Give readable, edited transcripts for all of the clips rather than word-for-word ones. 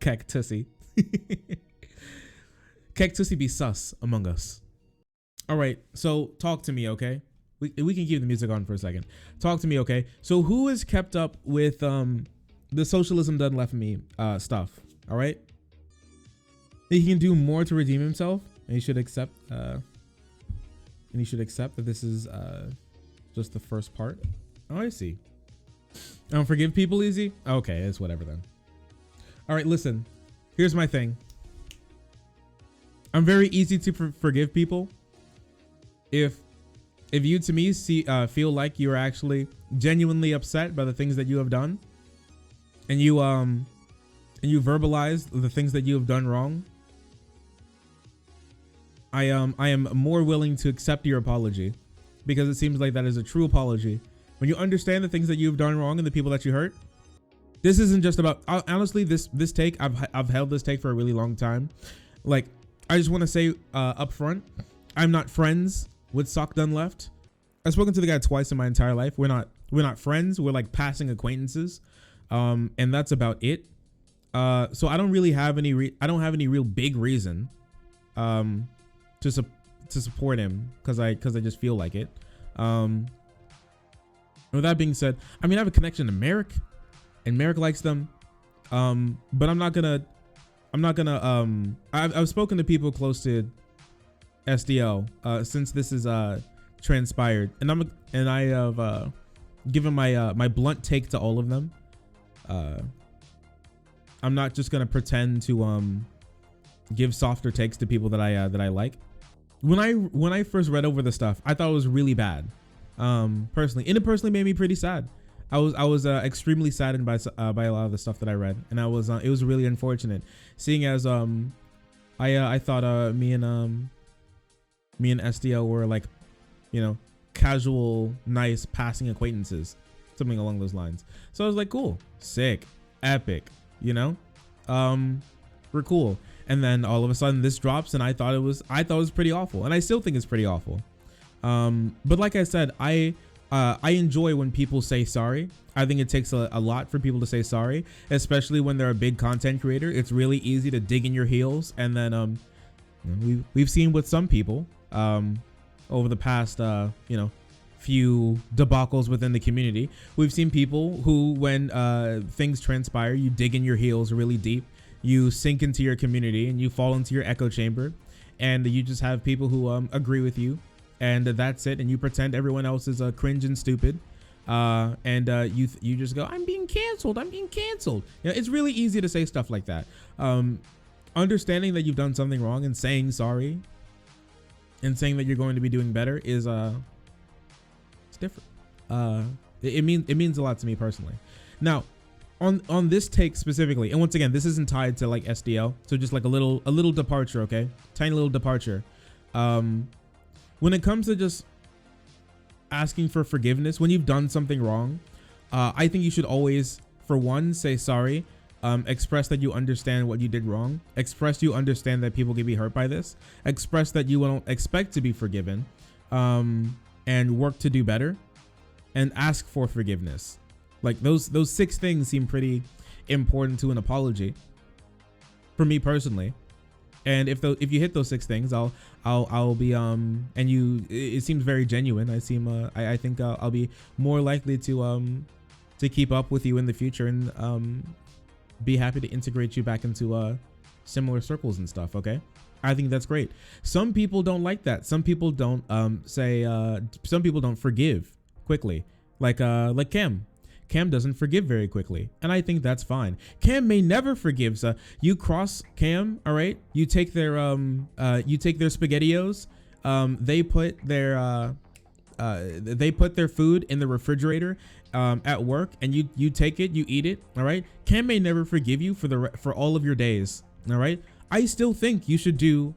Cactusy. Cactusy be sus among us. All right, so talk to me, okay? We can keep the music on for a second. Talk to me, okay? So who has kept up with the Socialism Done Left meme stuff? All right, he can do more to redeem himself, and he should accept. And he should accept that this is just the first part. Oh, I see. I don't forgive people easy. Okay, it's whatever then. All right, listen. Here's my thing. I'm very easy to forgive people if you to me feel like you're actually genuinely upset by the things that you have done, and you verbalize the things that you have done wrong. I am more willing to accept your apology, because it seems like that is a true apology. When you understand the things that you've done wrong and the people that you hurt. This isn't just about, honestly, this take, I've held this take for a really long time. Like, I just want to say up front, I'm not friends with SocialismDoneLeft. I've spoken to the guy twice in my entire life. We're not friends. We're like passing acquaintances. And that's about it. So I don't really have any real big reason to support him, because I just feel like it. With that being said, I mean, I have a connection to Merrick, and Merrick likes them. But I've spoken to people close to SDL since this is transpired, and I have given my blunt take to all of them. I'm not just gonna pretend to give softer takes to people that I like. When I first read over the stuff, I thought it was really bad. Personally, and it personally made me pretty sad. I was extremely saddened by a lot of the stuff that I read, and it was really unfortunate, seeing as I thought me and SDL were like, you know, casual, nice passing acquaintances, something along those lines. So I was like, cool, sick, epic, you know, we're cool. And then all of a sudden this drops, and I thought it was pretty awful, and I still think it's pretty awful. But like I said, I enjoy when people say sorry. I think it takes a lot for people to say sorry, especially when they're a big content creator. It's really easy to dig in your heels, and then we've seen with some people over the past few debacles within the community. We've seen people who, when things transpire, you dig in your heels really deep, you sink into your community, and you fall into your echo chamber, and you just have people who agree with you, and that's it, and you pretend everyone else is cringe and stupid, and you just go, I'm being canceled. You know, it's really easy to say stuff like that. Understanding that you've done something wrong and saying sorry and saying that you're going to be doing better is it's different. It means a lot to me personally. Now, on this take specifically, and once again, this isn't tied to like SDL, so just like a little departure, okay? Tiny little departure. When it comes to just asking for forgiveness when you've done something wrong, I think you should always, for one, say sorry, express that you understand what you did wrong, express you understand that people can be hurt by this, express that you don't expect to be forgiven, and work to do better, and ask for forgiveness. Like those 6 things seem pretty important to an apology for me personally. And if you hit those 6 things, I'll be and it seems very genuine. I think I'll be more likely to keep up with you in the future, and be happy to integrate you back into similar circles and stuff. Okay, I think that's great. Some people don't like that. Some people don't some people don't forgive quickly, like Cam. Cam doesn't forgive very quickly, and I think that's fine. Cam may never forgive. So you cross Cam, all right? You take their SpaghettiOs. They put their food in the refrigerator at work, and you take it, you eat it, all right? Cam may never forgive you for all of your days, all right? I still think you should do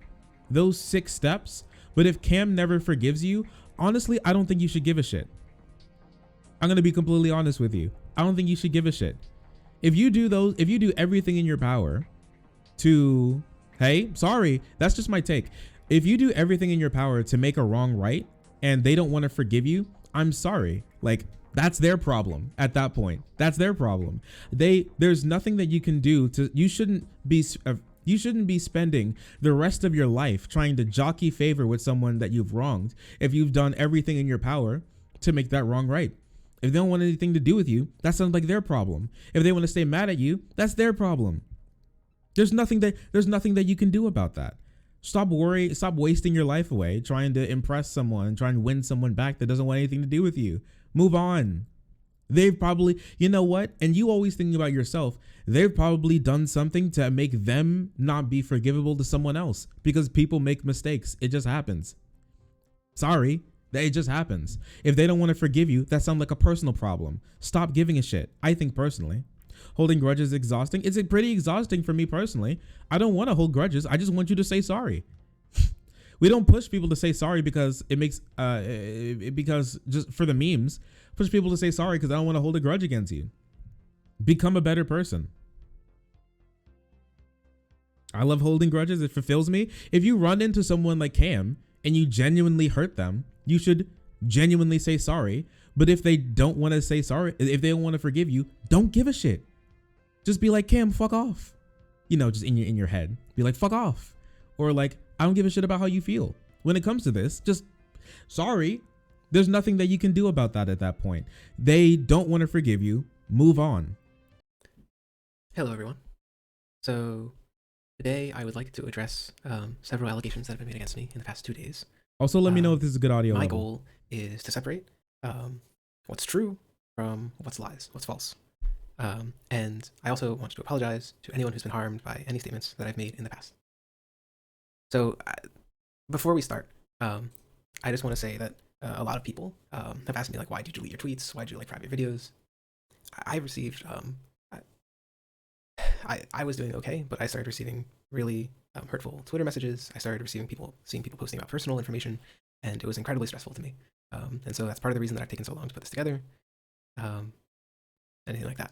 those 6 steps, but if Cam never forgives you, honestly, I don't think you should give a shit. I'm going to be completely honest with you. I don't think you should give a shit. If you do everything in your power to, hey, sorry, that's just my take. If you do everything in your power to make a wrong right, and they don't want to forgive you, I'm sorry. Like, That's their problem at that point. That's their problem. There's nothing that you can do to, you shouldn't be spending the rest of your life trying to jockey favor with someone that you've wronged if you've done everything in your power to make that wrong right. If they don't want anything to do with you, that sounds like their problem. If they want to stay mad at you, that's their problem. There's nothing that you can do about that. Stop wasting your life away trying to impress someone, trying to win someone back that doesn't want anything to do with you. Move on. They've probably, you know what? And you always thinking about yourself. They've probably done something to make them not be forgivable to someone else, because people make mistakes. It just happens. Sorry, it just happens. If they don't want to forgive you, that sounds like a personal problem. Stop giving a shit. I think personally, holding grudges is exhausting. It's pretty exhausting for me personally. I don't want to hold grudges. I just want you to say sorry. We don't push people to say sorry because it makes because just for the memes. Push people to say sorry because I don't want to hold a grudge against you. Become a better person. I love holding grudges. It fulfills me. If you run into someone like Cam and you genuinely hurt them, you should genuinely say sorry. But if they don't want to say sorry, if they don't want to forgive you, don't give a shit. Just be like, Cam, fuck off. You know, just in your head, be like, fuck off. Or like, I don't give a shit about how you feel. When it comes to this, just sorry. There's nothing that you can do about that at that point. They don't want to forgive you. Move on. Hello, everyone. So today I would like to address several allegations that have been made against me in the past 2 days. Also, let me know if this is a good audio. My goal is to separate what's true from what's lies, what's false. And I also want to apologize to anyone who's been harmed by any statements that I've made in the past. So before we start, I just want to say that a lot of people have asked me, like, why did you delete your tweets? Why did you like private videos? I received, I was doing okay, but I started receiving really hurtful Twitter messages. I started seeing people posting about personal information, and it was incredibly stressful to me. And so that's part of the reason that I've taken so long to put this together. Anything like that.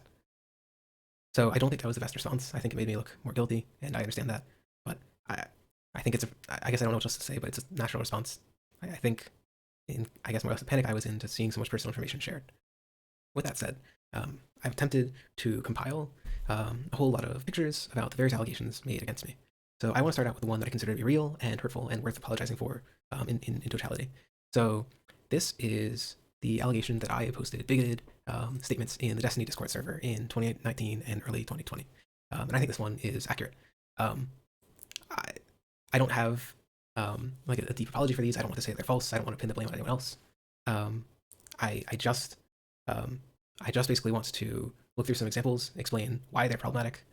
So I don't think that was the best response. I think it made me look more guilty, and I understand that. But I think I guess I don't know what else to say, but it's a natural response. I think, I guess more or less the panic I was in to seeing so much personal information shared. With that said, I've attempted to compile a whole lot of pictures about the various allegations made against me. So I want to start out with the one that I consider to be real and hurtful and worth apologizing for in totality. So this is the allegation that I posted bigoted statements in the Destiny Discord server in 2019 and early 2020. And I think this one is accurate. I don't have like a deep apology for these. I don't want to say they're false. I don't want to pin the blame on anyone else. I just basically want to look through some examples, explain why they're problematic,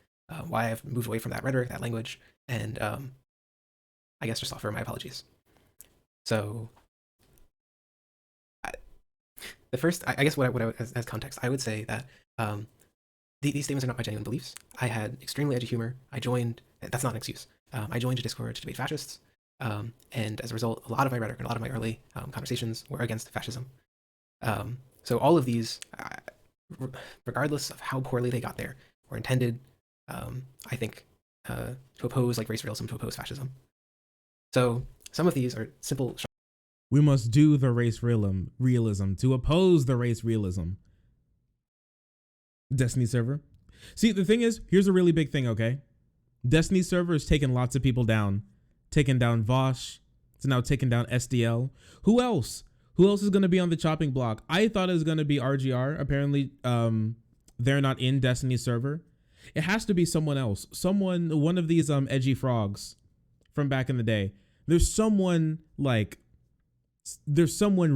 why I've moved away from that rhetoric, that language, and I guess just offer my apologies. So the first, I guess what I as context, I would say that these statements are not my genuine beliefs. I had extremely edgy humor. That's not an excuse. I joined a Discord to debate fascists. And as a result, a lot of my rhetoric and a lot of my early conversations were against fascism. So all of these, regardless of how poorly they got there, were intended, I think, to oppose like race realism, to oppose fascism. So some of these are simple. We must do the race realism to oppose the race realism. Destiny server. See, the thing is, here's a really big thing, okay? Destiny server is taking lots of people down. Taking down Vosh. It's now taking down SDL. Who else? Who else is going to be on the chopping block? I thought it was going to be RGR. Apparently, they're not in Destiny server. It has to be someone else. One of these edgy frogs from back in the day. There's someone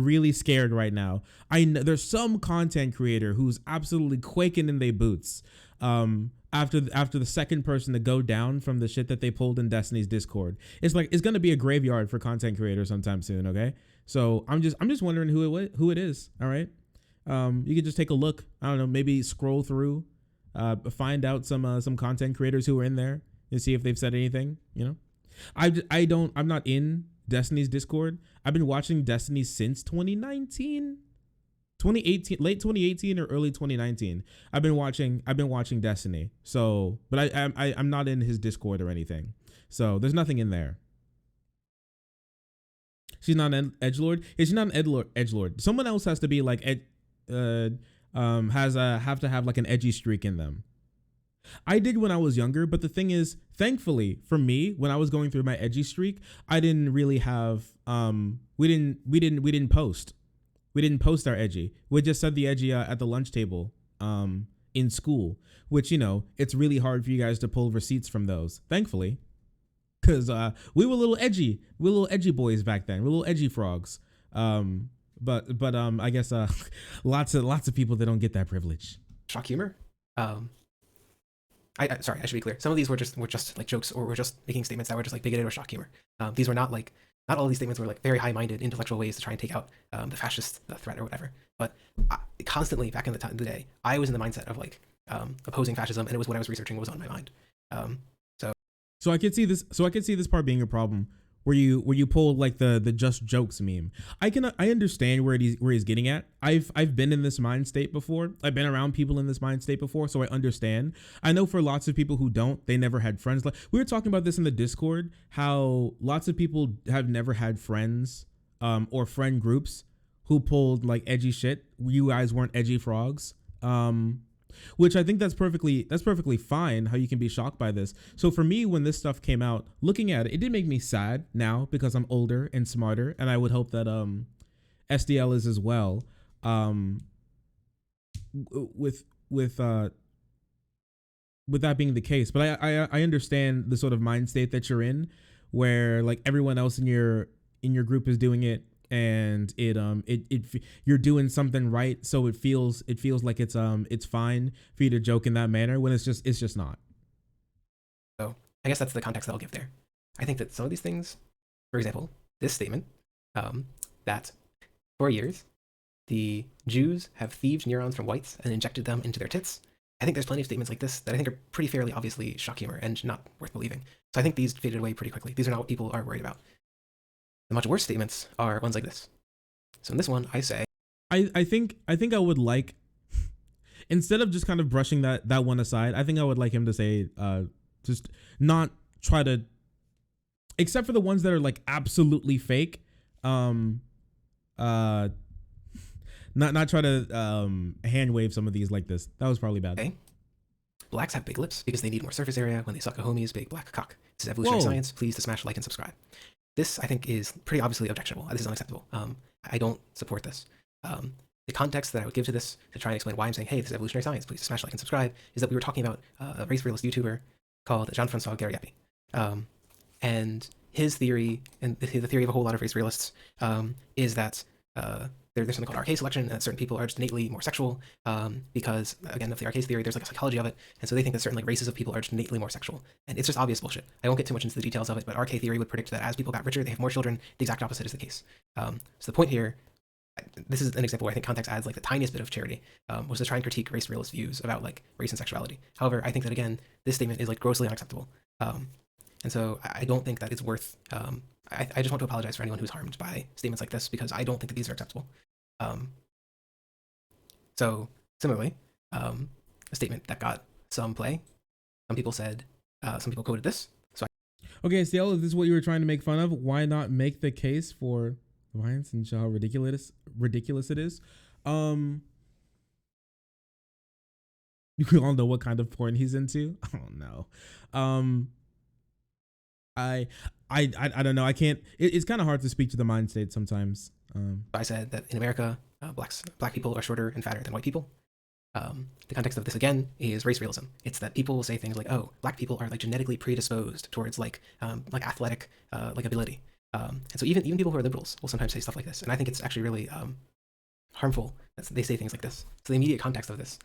really scared right now. I know there's some content creator who's absolutely quaking in their boots. After the second person to go down from the shit that they pulled in Destiny's Discord. It's gonna be a graveyard for content creators sometime soon. Okay, so I'm just wondering who it is. All right, you could just take a look. I don't know, maybe scroll through, find out some content creators who are in there and see if they've said anything. You know, I'm not in Destiny's Discord. I've been watching Destiny since 2018, late 2018 or early 2019. I've been watching Destiny. So, but I'm not in his Discord or anything. So there's nothing in there. She's not an edgelord. She's not an edgelord. Someone else has to be like have to have like an edgy streak in them. I did when I was younger, but the thing is, thankfully for me, when I was going through my edgy streak, I didn't really have we didn't post. We didn't post our edgy. We just said the edgy at the lunch table in school, which, you know, it's really hard for you guys to pull receipts from those, thankfully, because we were little edgy. We were little edgy boys back then. We were little edgy frogs. But I guess lots of people that don't get that privilege. Shock humor. Sorry, I should be clear. Some of these were just like jokes, or were just making statements that were just like bigoted or shock humor. These were not like, not all of these statements were like very high-minded intellectual ways to try and take out the fascist threat or whatever. But constantly back in the day, I was in the mindset of like opposing fascism, and it was what I was researching, what was on my mind. So I could see this. So I could see this part being a problem, where you pull like the just jokes meme. I understand where he's getting at. I've been in this mind state before. I've been around people in this mind state before, so I understand. I know for lots of people who don't, they never had friends. Like, we were talking about this in the Discord, how lots of people have never had friends or friend groups who pulled like edgy shit. You guys weren't edgy frogs. Which I think that's perfectly fine, how you can be shocked by this. So for me, when this stuff came out, looking at it, it did make me sad now because I'm older and smarter, and I would hope that SDL is as well. With that being the case, but I understand the sort of mind state that you're in, where like everyone else in your group is doing it, and you're doing something right, so it feels like it's fine for you to joke in that manner when it's just not. So I guess that's the context that I'll give there. I think that some of these things, for example, this statement, that for years the Jews have thieved neurons from whites and injected them into their tits. I think there's plenty of statements like this that I think are pretty fairly obviously shock humor and not worth believing. So I think these faded away pretty quickly. These are not what people are worried about. The much worse statements are ones like this. So in this one, I say, I think I would like, instead of just kind of brushing that one aside, I think I would like him to say, just not try to, except for the ones that are like absolutely fake, not try to hand wave some of these like this. That was probably bad. Okay. Blacks have big lips because they need more surface area when they suck a homie's big black cock. This is evolutionary science. Please to smash like and subscribe. This, I think, is pretty obviously objectionable. This is unacceptable. I don't support this. The context that I would give to this to try and explain why I'm saying, hey, this is evolutionary science, please smash like and subscribe, is that we were talking about a race realist YouTuber called Jean-Francois Gariepi. And his theory, and the theory of a whole lot of race realists, is that there's something called RK selection, and certain people are just innately more sexual because, again, of the RK theory, there's like a psychology of it, and so they think that certain like races of people are just innately more sexual, and it's just obvious bullshit. I won't get too much into the details of it, but RK theory would predict that as people got richer, they have more children. The exact opposite is the case. So the point here, this is an example where I think context adds like the tiniest bit of charity, was to try and critique race realist views about like race and sexuality. However, I think that, again, this statement is like grossly unacceptable, and so I don't think that it's worth. I just want to apologize for anyone who's harmed by statements like this, because I don't think that these are acceptable. So similarly, a statement that got some play, some people quoted this. Okay, Cielo, this is what you were trying to make fun of. Why not make the case for violence and how ridiculous it is? You all know what kind of porn he's into. Oh no. I don't know. I can't. It's kind of hard to speak to the mind state sometimes. I said that in America, black people are shorter and fatter than white people. The context of this, again, is race realism. It's that people will say things like, oh, black people are like genetically predisposed towards like athletic like ability. And so even people who are liberals will sometimes say stuff like this. And I think it's actually really harmful that they say things like this. So the immediate context of this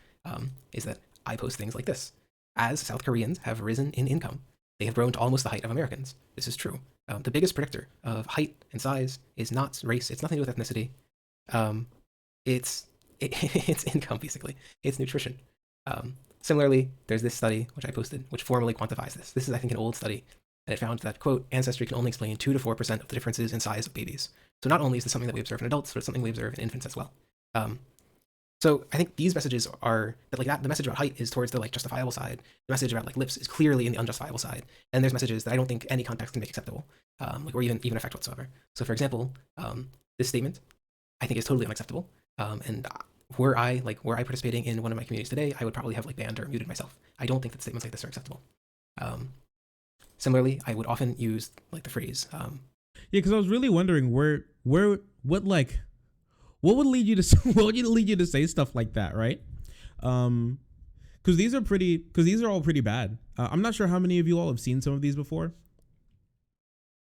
is that I post things like this. As South Koreans have risen in income, they have grown to almost the height of Americans. This is true. The biggest predictor of height and size is not race. It's nothing to do with ethnicity. It's income, basically. It's nutrition. Similarly, there's this study, which I posted, which formally quantifies this. This is, I think, an old study, and it found that, quote, ancestry can only explain 2 to 4% of the differences in size of babies. So not only is this something that we observe in adults, but it's something we observe in infants as well. So I think these messages are that the message about height is towards the like justifiable side. The message about like lips is clearly in the unjustifiable side. And there's messages that I don't think any context can make acceptable, or even effect whatsoever. So for example, this statement I think is totally unacceptable. And were I participating in one of my communities today, I would probably have like banned or muted myself. I don't think that statements like this are acceptable. Similarly, I would often use like the phrase. Yeah, because I was really wondering what would lead you to what would lead you to say stuff like that, right? Because these are all pretty bad. I'm not sure how many of you all have seen some of these before.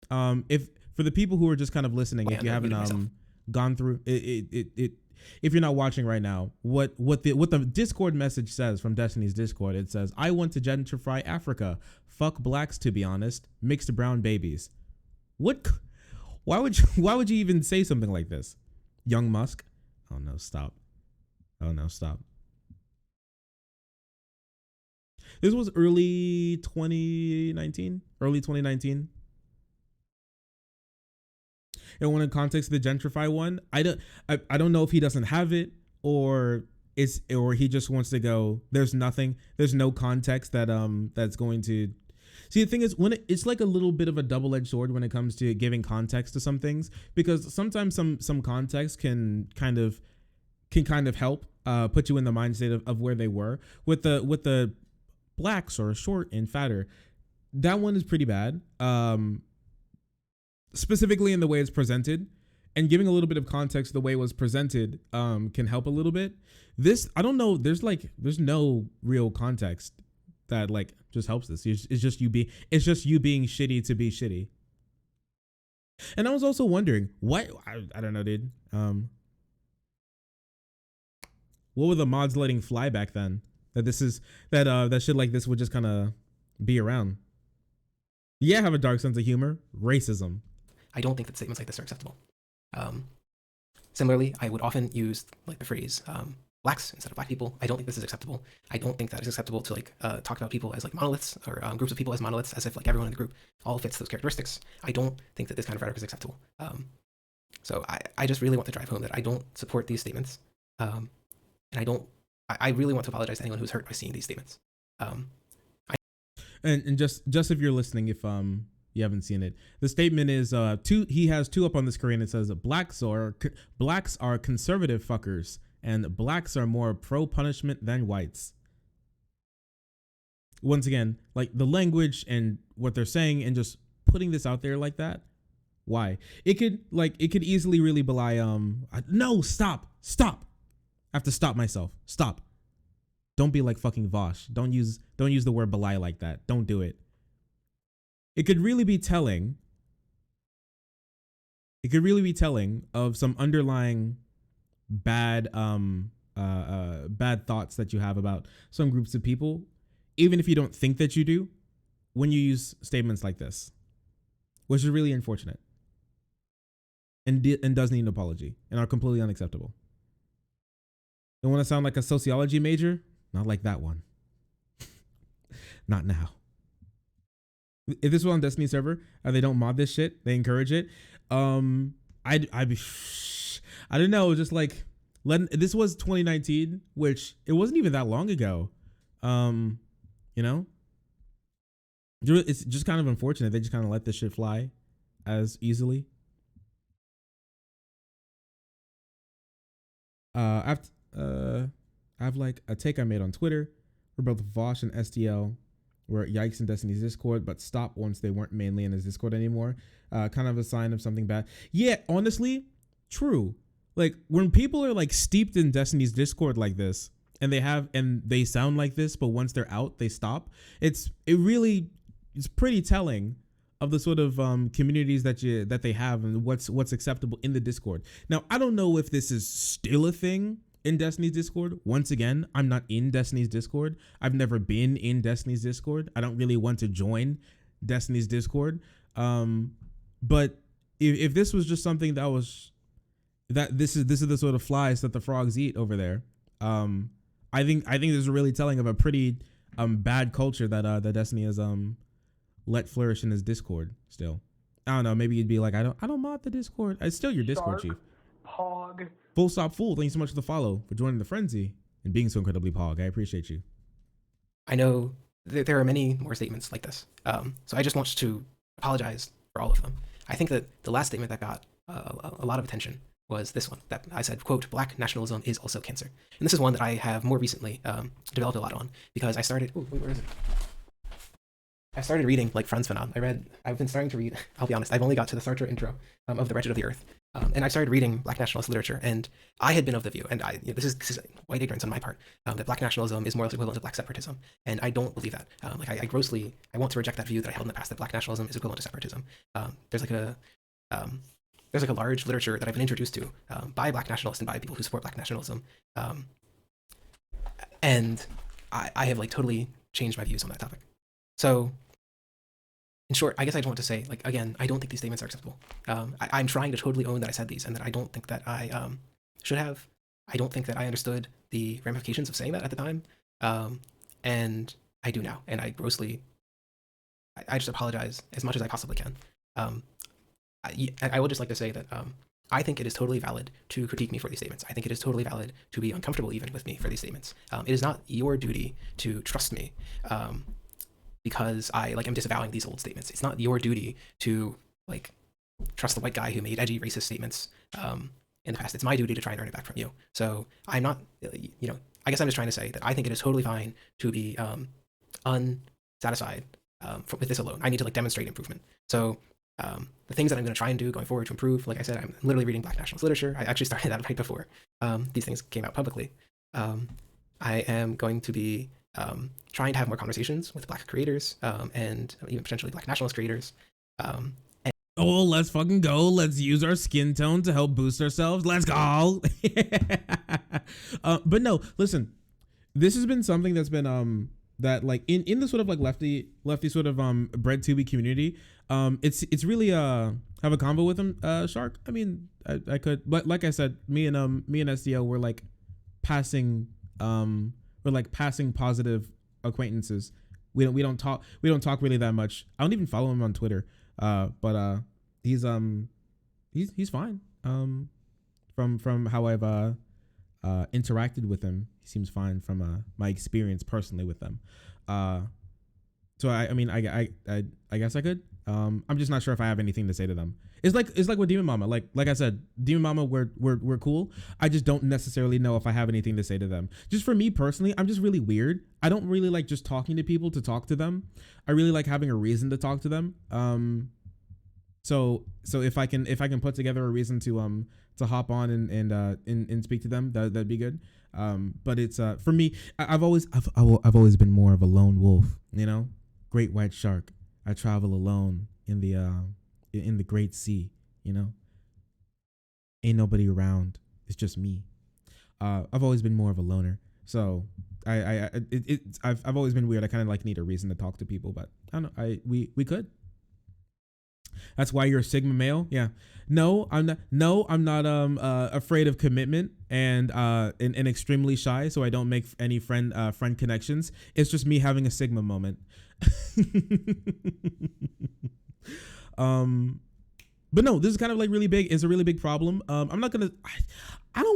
If for the people who are just kind of listening, if you haven't gone through it, if you're not watching right now, what the Discord message says from Destiny's Discord, it says, "I want to gentrify Africa. Fuck blacks, to be honest. Mixed brown babies." What? Why would you even say something like this? Young Musk. Oh no, stop. Oh no, stop. This was early 2019. And when in context of the gentrify one, I don't know if he doesn't have it or he just wants to go. There's no context that's going to. See, the thing is, when it's like a little bit of a double-edged sword when it comes to giving context to some things, because sometimes some context can kind of help put you in the mind state of where they were with the blacks or short and fatter. That one is pretty bad. Specifically in the way it's presented, and giving a little bit of context to the way it was presented can help a little bit. This, I don't know, there's no real context that like just helps this. It's just you being shitty to be shitty. And I was also wondering, what I don't know, dude. What were the mods letting fly back then? That shit like this would just kind of be around. Yeah, have a dark sense of humor. Racism. I don't think that statements like this are acceptable. Similarly, I would often use like the phrase blacks instead of black people. I don't think this is acceptable. I don't think that it's acceptable to like talk about people as like monoliths or groups of people as monoliths, as if like everyone in the group all fits those characteristics. I don't think that this kind of rhetoric is acceptable. So I just really want to drive home that I don't support these statements. And I really want to apologize to anyone who's hurt by seeing these statements. And just if you're listening, if you haven't seen it, the statement is he has two up on the screen. It says blacks are conservative fuckers and blacks are more pro punishment than whites. Once again, like the language and what they're saying and just putting this out there like that. Why? It could easily really belie no, stop. I have to stop myself. Stop. Don't be like fucking Vosh. Don't use the word belie like that. Don't do it. It could really be telling. It could really be telling of some underlying bad thoughts that you have about some groups of people, even if you don't think that you do, when you use statements like this, which is really unfortunate and does need an apology and are completely unacceptable. Don't want to sound like a sociology major? Not like that one. Not now. If this was on Destiny server, they don't mod this shit. They encourage it. I don't know. Just like this was 2019, which it wasn't even that long ago. You know, it's just kind of unfortunate. They just kind of let this shit fly as easily. I have like a take I made on Twitter for both Vosh and STL. Were yikes in Destiny's Discord, but stopped once they weren't mainly in his Discord anymore. Kind of a sign of something bad. Yeah, honestly, true. Like when people are like steeped in Destiny's Discord like this, and they sound like this, but once they're out, they stop. It's pretty telling of the sort of communities that they have and what's acceptable in the Discord. Now, I don't know if this is still a thing in Destiny's Discord. Once again, I'm not in Destiny's Discord. I've never been in Destiny's Discord. I don't really want to join Destiny's Discord. But if this was just something this is the sort of flies that the frogs eat over there, I think this is really telling of a pretty bad culture that Destiny has let flourish in his Discord still. I don't know, maybe you'd be like, I don't mod the Discord. It's still your Discord, chief. Pog. Full stop fool. Thank you so much for the follow, for joining the frenzy and being so incredibly pog. I appreciate you. I know there are many more statements like this. So I just want to apologize for all of them. I think that the last statement that got a lot of attention was this one that I said, quote, "Black nationalism is also cancer." And this is one that I have more recently developed a lot on, because I started, where is it? I started reading like Franz Fanon. I've been starting to read, I'll be honest, I've only got to the Sartre intro of The Wretched of the Earth. And I started reading Black nationalist literature, and I had been of the view, and this is white ignorance on my part, that Black nationalism is more or less equivalent to Black separatism, and I don't believe that. I want to reject that view that I held in the past, that Black nationalism is equivalent to separatism. There's like a large literature that I've been introduced to by Black nationalists and by people who support Black nationalism, and I have like totally changed my views on that topic. So, in short, I guess I just want to say, like, again, I don't think these statements are acceptable. I'm trying to totally own that I said these, and that I don't think that I should have. I don't think that I understood the ramifications of saying that at the time, and I do now. And I just apologize as much as I possibly can. I would just like to say that I think it is totally valid to critique me for these statements. I think it is totally valid to be uncomfortable even with me for these statements. It is not your duty to trust me. Because I am disavowing these old statements. It's not your duty to trust the white guy who made edgy racist statements in the past. It's my duty to try and earn it back from you. So I'm not, I guess I'm just trying to say that I think it is totally fine to be unsatisfied with this alone. I need to demonstrate improvement. So the things that I'm going to try and do going forward to improve, like I said, I'm literally reading Black nationalist literature. I actually started that right before these things came out publicly. I am going to be trying to have more conversations with Black creators and even potentially Black nationalist creators. Oh, let's fucking go. Let's use our skin tone to help boost ourselves. Let's go. But no, listen, this has been something that's been that in the sort of lefty sort of bread tubi community. It's really have a convo with him, Shark. I mean, I could, but like I said, me and SDL were passing passing positive acquaintances. We don't talk really that much. I don't even follow him on Twitter. But he's fine. From how I've interacted with him, he seems fine from my experience personally with them. So I mean I guess I could. I'm just not sure if I have anything to say to them. It's like with Demon Mama. Like I said, Demon Mama, we're cool. I just don't necessarily know if I have anything to say to them. Just for me personally, I'm just really weird. I don't really like just talking to people to talk to them. I really like having a reason to talk to them. So if I can put together a reason to hop on and speak to them, that'd be good. But it's for me, I've always been more of a lone wolf. Great white shark. I travel alone in the great sea. Ain't nobody around. It's just me. I've always been more of a loner. So I've always been weird. I kind of need a reason to talk to people, but I don't know. We could. That's why you're a Sigma male. Yeah. No, I'm not. No, I'm not afraid of commitment and extremely shy, so I don't make any friend connections. It's just me having a Sigma moment. But no, this is kind of really big. It's a really big problem. I don't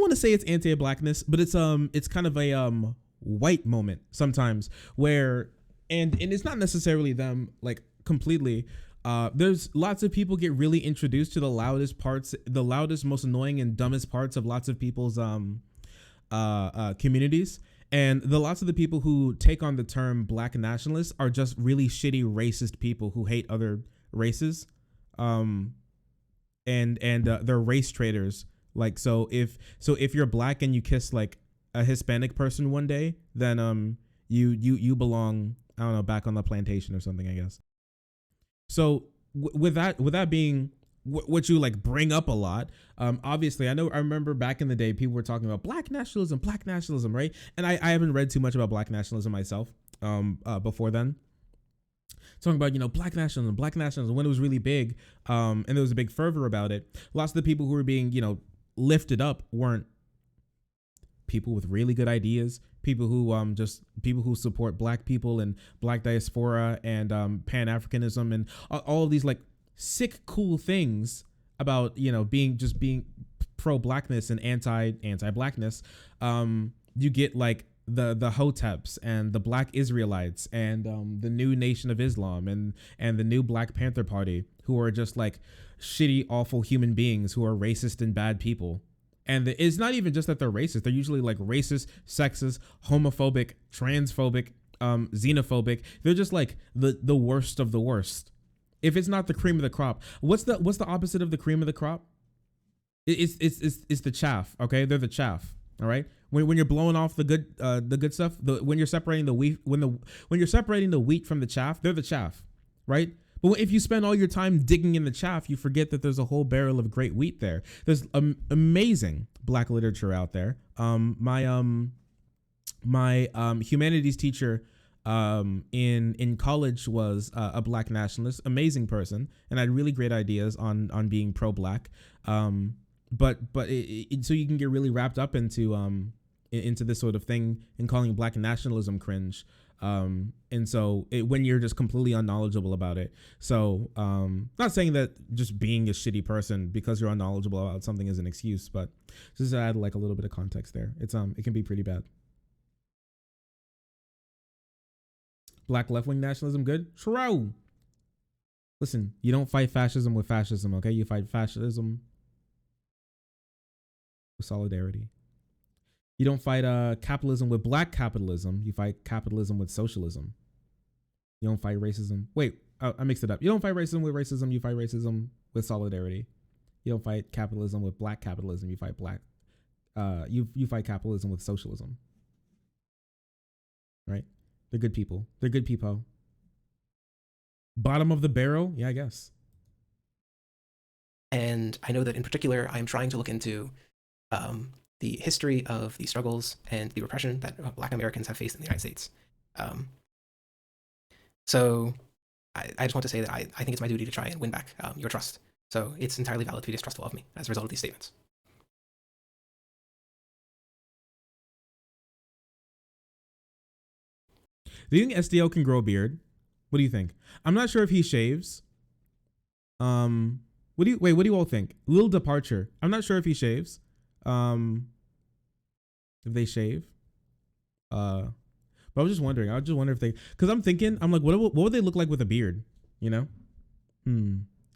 want to say it's anti-blackness, but it's kind of a white moment sometimes where, and it's not necessarily them completely. There's lots of people get really introduced to the loudest, most annoying and dumbest parts of lots of people's communities. And lots of the people who take on the term black nationalists are just really shitty racist people who hate other races. And they're race traitors. So if you're black and you kiss a Hispanic person one day, then you belong, I don't know, back on the plantation or something, I guess. So with that being what you bring up a lot, obviously I remember back in the day people were talking about black nationalism, right? And I haven't read too much about black nationalism myself before then. Talking about black nationalism when it was really big, and there was a big fervor about it. Lots of the people who were being lifted up weren't people with really good ideas, people who support black people and black diaspora and Pan-Africanism and all of these sick cool things about being pro-blackness and anti-blackness. You get the Hoteps and the Black Israelites and the new Nation of Islam and the new Black Panther Party, who are just like shitty, awful human beings who are racist and bad people. And it's not even just that they're racist. They're usually like racist, sexist, homophobic, transphobic, xenophobic. They're just like the worst of the worst. If it's not the cream of the crop, what's the opposite of the cream of the crop? It's the chaff. Okay, they're the chaff. All right. When you're blowing off the good stuff, when you're separating the wheat, when you're separating the wheat from the chaff, they're the chaff, right? But if you spend all your time digging in the chaff, you forget that there's a whole barrel of great wheat there. There's amazing Black literature out there. My humanities teacher in college was a Black nationalist, amazing person, and had really great ideas on being pro-Black. But so you can get really wrapped up into this sort of thing and calling Black nationalism cringe. And so when you're just completely unknowledgeable about it. So not saying that just being a shitty person because you're unknowledgeable about something is an excuse, but just to add like a little bit of context there. It can be pretty bad. Black left-wing nationalism, good? Shroud. Listen, you don't fight fascism with fascism, okay? You fight fascism with solidarity. You don't fight capitalism with Black capitalism. You fight capitalism with socialism. You don't fight racism. Wait, I mixed it up. You don't fight racism with racism. You fight racism with solidarity. You don't fight capitalism with Black capitalism. You fight you fight capitalism with socialism. Right? They're good people. They're good people. Bottom of the barrel? Yeah, I guess. And I know that in particular, I'm trying to look into the history of the struggles and the repression that Black Americans have faced in the United States. So I just want to say that I think it's my duty to try and win back your trust. So it's entirely valid to be distrustful of me as a result of these statements. Do you think SDL can grow a beard? What do you think? I'm not sure if he shaves. What do you all think? Little departure. I'm not sure if he shaves. If they shave. But I was just wondering. I just wonder if they, because I'm like, what would they look like with a beard? You know?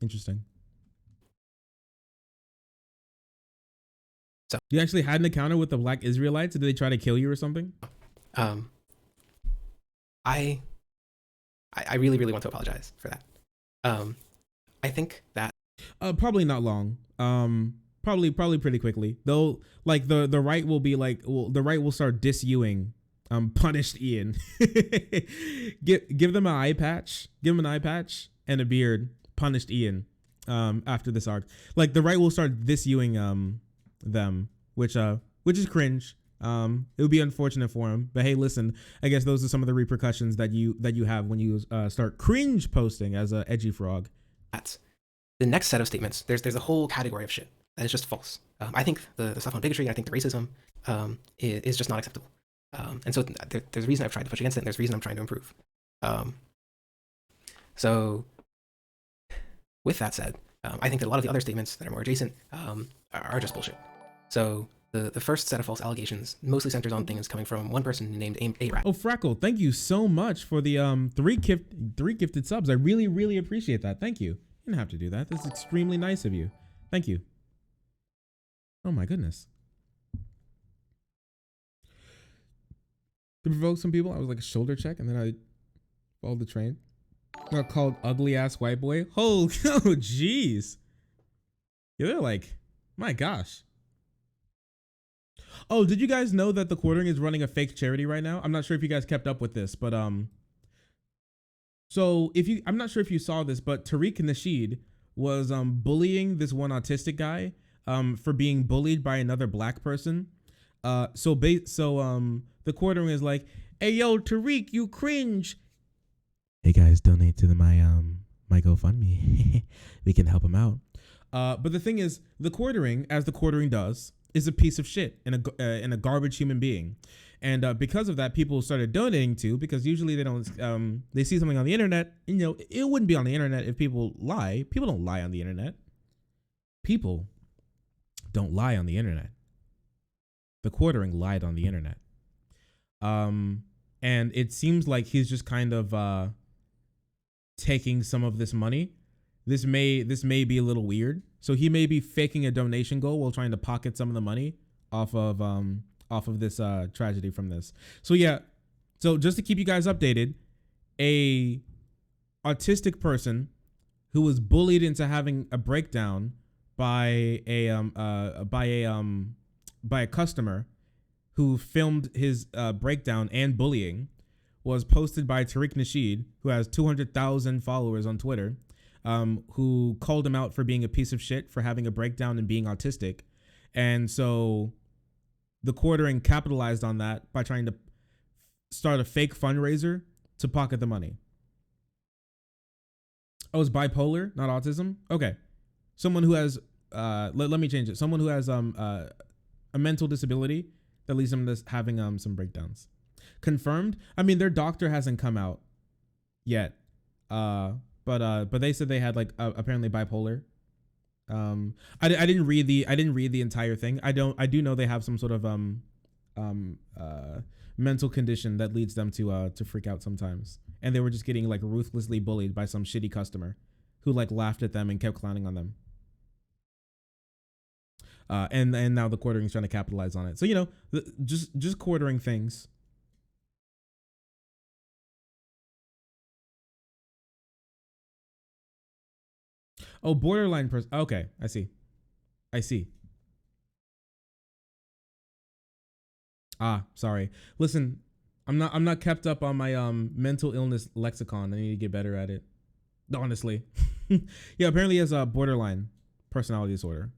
Interesting. So you actually had an encounter with the Black Israelites? Did they try to kill you or something? I really, really want to apologize for that. I think that probably not long. Probably pretty quickly. Though, like the right will be like, the right will start dis-Ewing punished Ian. give them an eye patch. Give them an eye patch and a beard. Punished Ian. After this arc, like the right will start dis-Ewing them, which is cringe. It would be unfortunate for him, but hey, listen, I guess those are some of the repercussions that you have when you start cringe posting as a edgy frog. That's the next set of statements. There's a whole category of shit that is just false. I think the stuff on bigotry, I think the racism is just not acceptable. And so there's a reason I've tried to push against it, and there's a reason I'm trying to improve. So with that said, I think that a lot of the other statements that are more adjacent are just bullshit. So the first set of false allegations mostly centers on things coming from one person named A-Rat. Oh, Frackle, thank you so much for the three gifted subs. I really, really appreciate that. Thank you. You didn't have to do that. That's extremely nice of you. Thank you. Oh my goodness. To provoke some people, I was like a shoulder check, and then I followed the train. I got called ugly ass white boy. Oh, jeez. Yeah, they're like, my gosh. Oh, did you guys know that the Quartering is running a fake charity right now? I'm not sure if you guys kept up with this, but so I'm not sure if you saw this, but Tariq Nasheed was bullying this one autistic guy for being bullied by another Black person. So the Quartering is like, hey yo, Tariq, you cringe. Hey guys, donate to my GoFundMe. We can help him out. But the thing is, the Quartering, as the Quartering does, is a piece of shit and a garbage human being. And because of that, people started donating to, because usually they don't, they see something on the internet, you know, it wouldn't be on the internet if people lie. People don't lie on the internet. People don't lie on the internet. The Quartering lied on the internet. And it seems like he's just kind of taking some of this money. This may be a little weird. So he may be faking a donation goal while trying to pocket some of the money off of this tragedy from this. So yeah, so just to keep you guys updated, a autistic person who was bullied into having a breakdown by a customer who filmed his breakdown and bullying was posted by Tariq Nasheed, who has 200,000 followers on Twitter, who called him out for being a piece of shit for having a breakdown and being autistic. And so the quartering capitalized on that by trying to start a fake fundraiser to pocket the money. Oh, it's bipolar, not autism? Okay. Someone who has, let me change it. Someone who has a mental disability that leads them to having some breakdowns. Confirmed? I mean, their doctor hasn't come out yet. But they said they had like apparently bipolar. I didn't read the entire thing. I do know they have some sort of mental condition that leads them to freak out sometimes. And they were just getting like ruthlessly bullied by some shitty customer who like laughed at them and kept clowning on them. And now the quartering is trying to capitalize on it. So, you know, just quartering things. Oh, borderline person. Okay, I see. Ah, sorry. Listen, I'm not kept up on my mental illness lexicon. I need to get better at it. Honestly. Yeah, apparently he has a borderline personality disorder.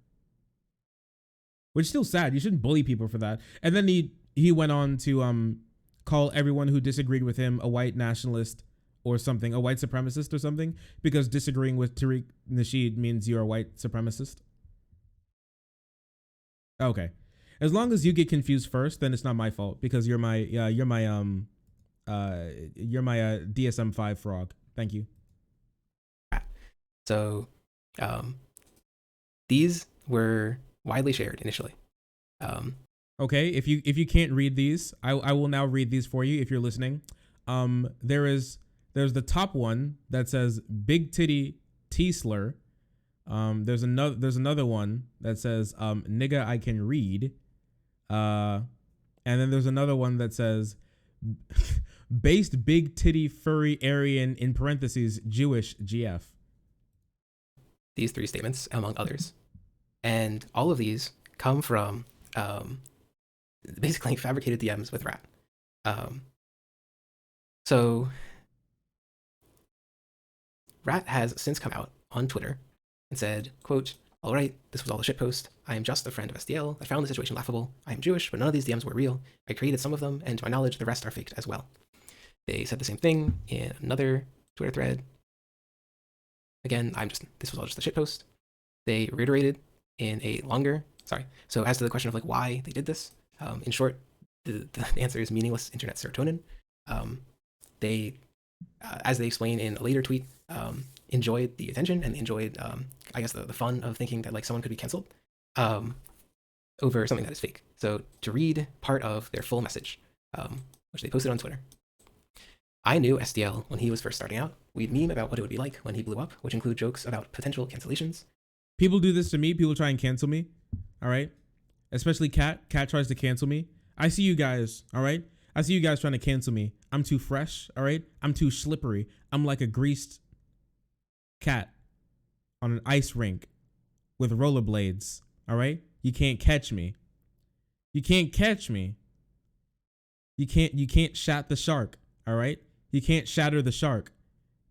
Which is still sad. You shouldn't bully people for that. And then he went on to call everyone who disagreed with him a white nationalist or something, a white supremacist or something, because disagreeing with Tariq Nasheed means you're a white supremacist. Okay. As long as you get confused first, then it's not my fault because you're my DSM-5 frog. Thank you. So, these were widely shared initially. Okay, if you can't read these, I will now read these for you if you're listening. There's the top one that says big titty T-slur. There's another one that says nigga I can read. And then there's another one that says based big titty furry Aryan in parentheses Jewish GF. These three statements, among others. And all of these come from basically fabricated DMs with Rat. So Rat has since come out on Twitter and said, quote, "All right, this was all a shitpost. I am just a friend of SDL. I found the situation laughable. I am Jewish, but none of these DMs were real. I created some of them, and to my knowledge, the rest are faked as well." They said the same thing in another Twitter thread. Again, this was all just a shitpost. They reiterated in a longer, so as to the question of like why they did this, in short, the answer is meaningless internet serotonin. They, as they explain in a later tweet, enjoyed the attention and enjoyed, I guess, the fun of thinking that like someone could be canceled over something that is fake. So to read part of their full message, which they posted on Twitter. "I knew SDL when he was first starting out. We'd meme about what it would be like when he blew up, which include jokes about potential cancellations." People do this to me. People try and cancel me. All right. Especially Kat. Kat tries to cancel me. I see you guys. All right. I see you guys trying to cancel me. I'm too fresh. All right. I'm too slippery. I'm like a greased cat on an ice rink with rollerblades. All right. You can't catch me. You can't catch me. You can't shat the shark. All right. You can't shatter the shark.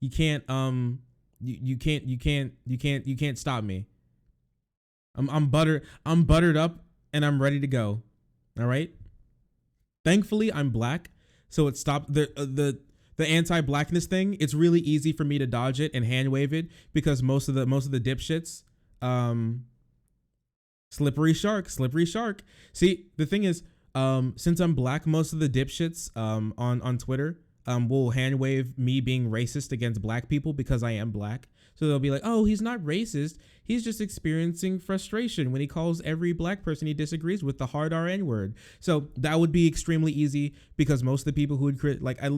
You can't you can't stop me. I'm buttered up and I'm ready to go. All right. Thankfully, I'm black, so it stopped the anti-blackness thing. It's really easy for me to dodge it and hand wave it because most of the dipshits, slippery shark. See, the thing is, since I'm black, most of the dipshits on Twitter will hand wave me being racist against black people because I am black. So they'll be like, oh, he's not racist. He's just experiencing frustration when he calls every black person he disagrees with the hard RN word. So that would be extremely easy because most of the people who would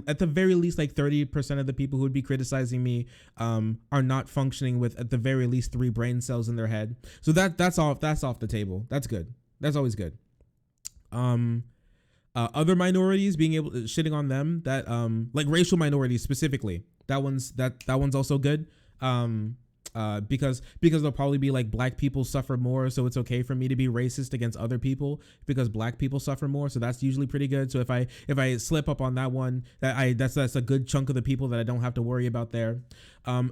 at the very least, like 30% of the people who would be criticizing me are not functioning with at the very least 3 brain cells in their head. So that's off the table. That's good. That's always good. Other minorities being able shitting on them, that like racial minorities specifically, that one's also good. Because they'll probably be like, black people suffer more, so it's okay for me to be racist against other people because black people suffer more. So that's usually pretty good. So if I slip up on that one, that's a good chunk of the people that I don't have to worry about there.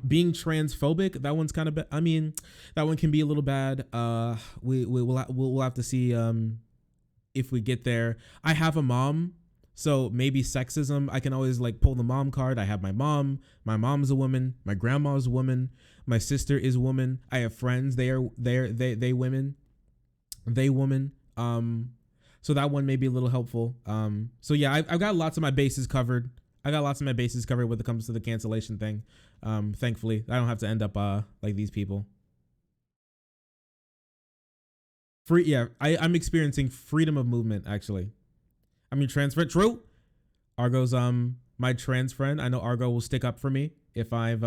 Being transphobic, that one's kind of that one can be a little bad. We'll have to see if we get there. I have a mom, so maybe sexism, I can always like pull the mom card. I have my mom. My mom's a woman. My grandma's a woman. My sister is a woman. I have friends. They women. They woman. So that one may be a little helpful. So yeah, I've got lots of my bases covered. I got lots of my bases covered when it comes to the cancellation thing. Thankfully, I don't have to end up like these people. I'm experiencing freedom of movement, actually. I mean, transfer. True. Argo's my trans friend. I know Argo will stick up for me if I've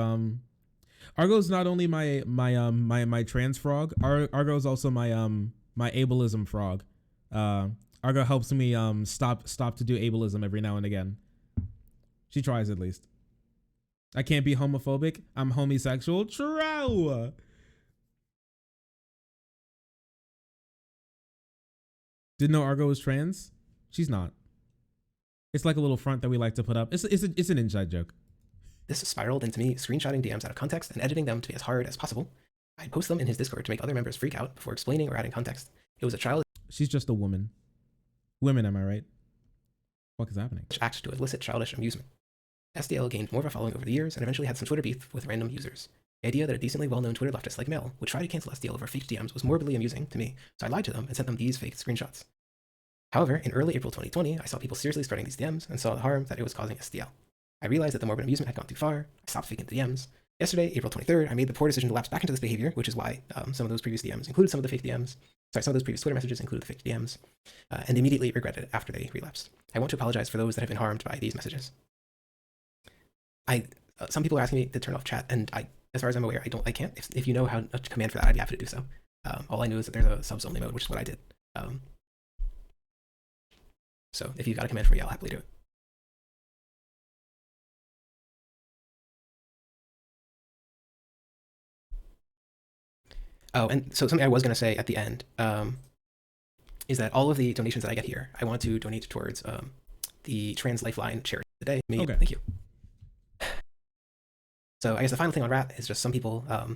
Argo's not only my trans frog. Argo's also my ableism frog. Argo helps me stop to do ableism every now and again. She tries, at least. I can't be homophobic. I'm homosexual. True. Didn't know Argo was trans. She's not. It's like a little front that we like to put up. It's an inside joke. This spiraled into me screenshotting DMs out of context and editing them to be as hard as possible. I'd post them in his Discord to make other members freak out before explaining or adding context. It was a childish She's just a woman. Women, am I right? What is happening? act to elicit childish amusement. SDL gained more of a following over the years and eventually had some Twitter beef with random users. The idea that a decently well-known Twitter leftist like Mel would try to cancel SDL over fake DMs was morbidly amusing to me, so I lied to them and sent them these fake screenshots. However, in early April 2020, I saw people seriously spreading these DMs and saw the harm that it was causing SDL. I realized that the morbid amusement had gone too far. I stopped faking the DMs. Yesterday, April 23rd, I made the poor decision to lapse back into this behavior, which is why some of those previous DMs included some of the fake DMs. Some of those previous Twitter messages included the fake DMs, and immediately regretted it after they relapsed. I want to apologize for those that have been harmed by these messages. Some people are asking me to turn off chat, and as far as I'm aware, I can't. If you know how a command for that, I'd be happy to do so. All I know is that there's a subs only mode, which is what I did. So if you've got a command for me, I'll happily do it. Oh, and so something I was going to say at the end is that all of the donations that I get here, I want to donate towards the Trans Lifeline charity today. Okay. Thank you. So I guess the final thing on Rat is just some people, a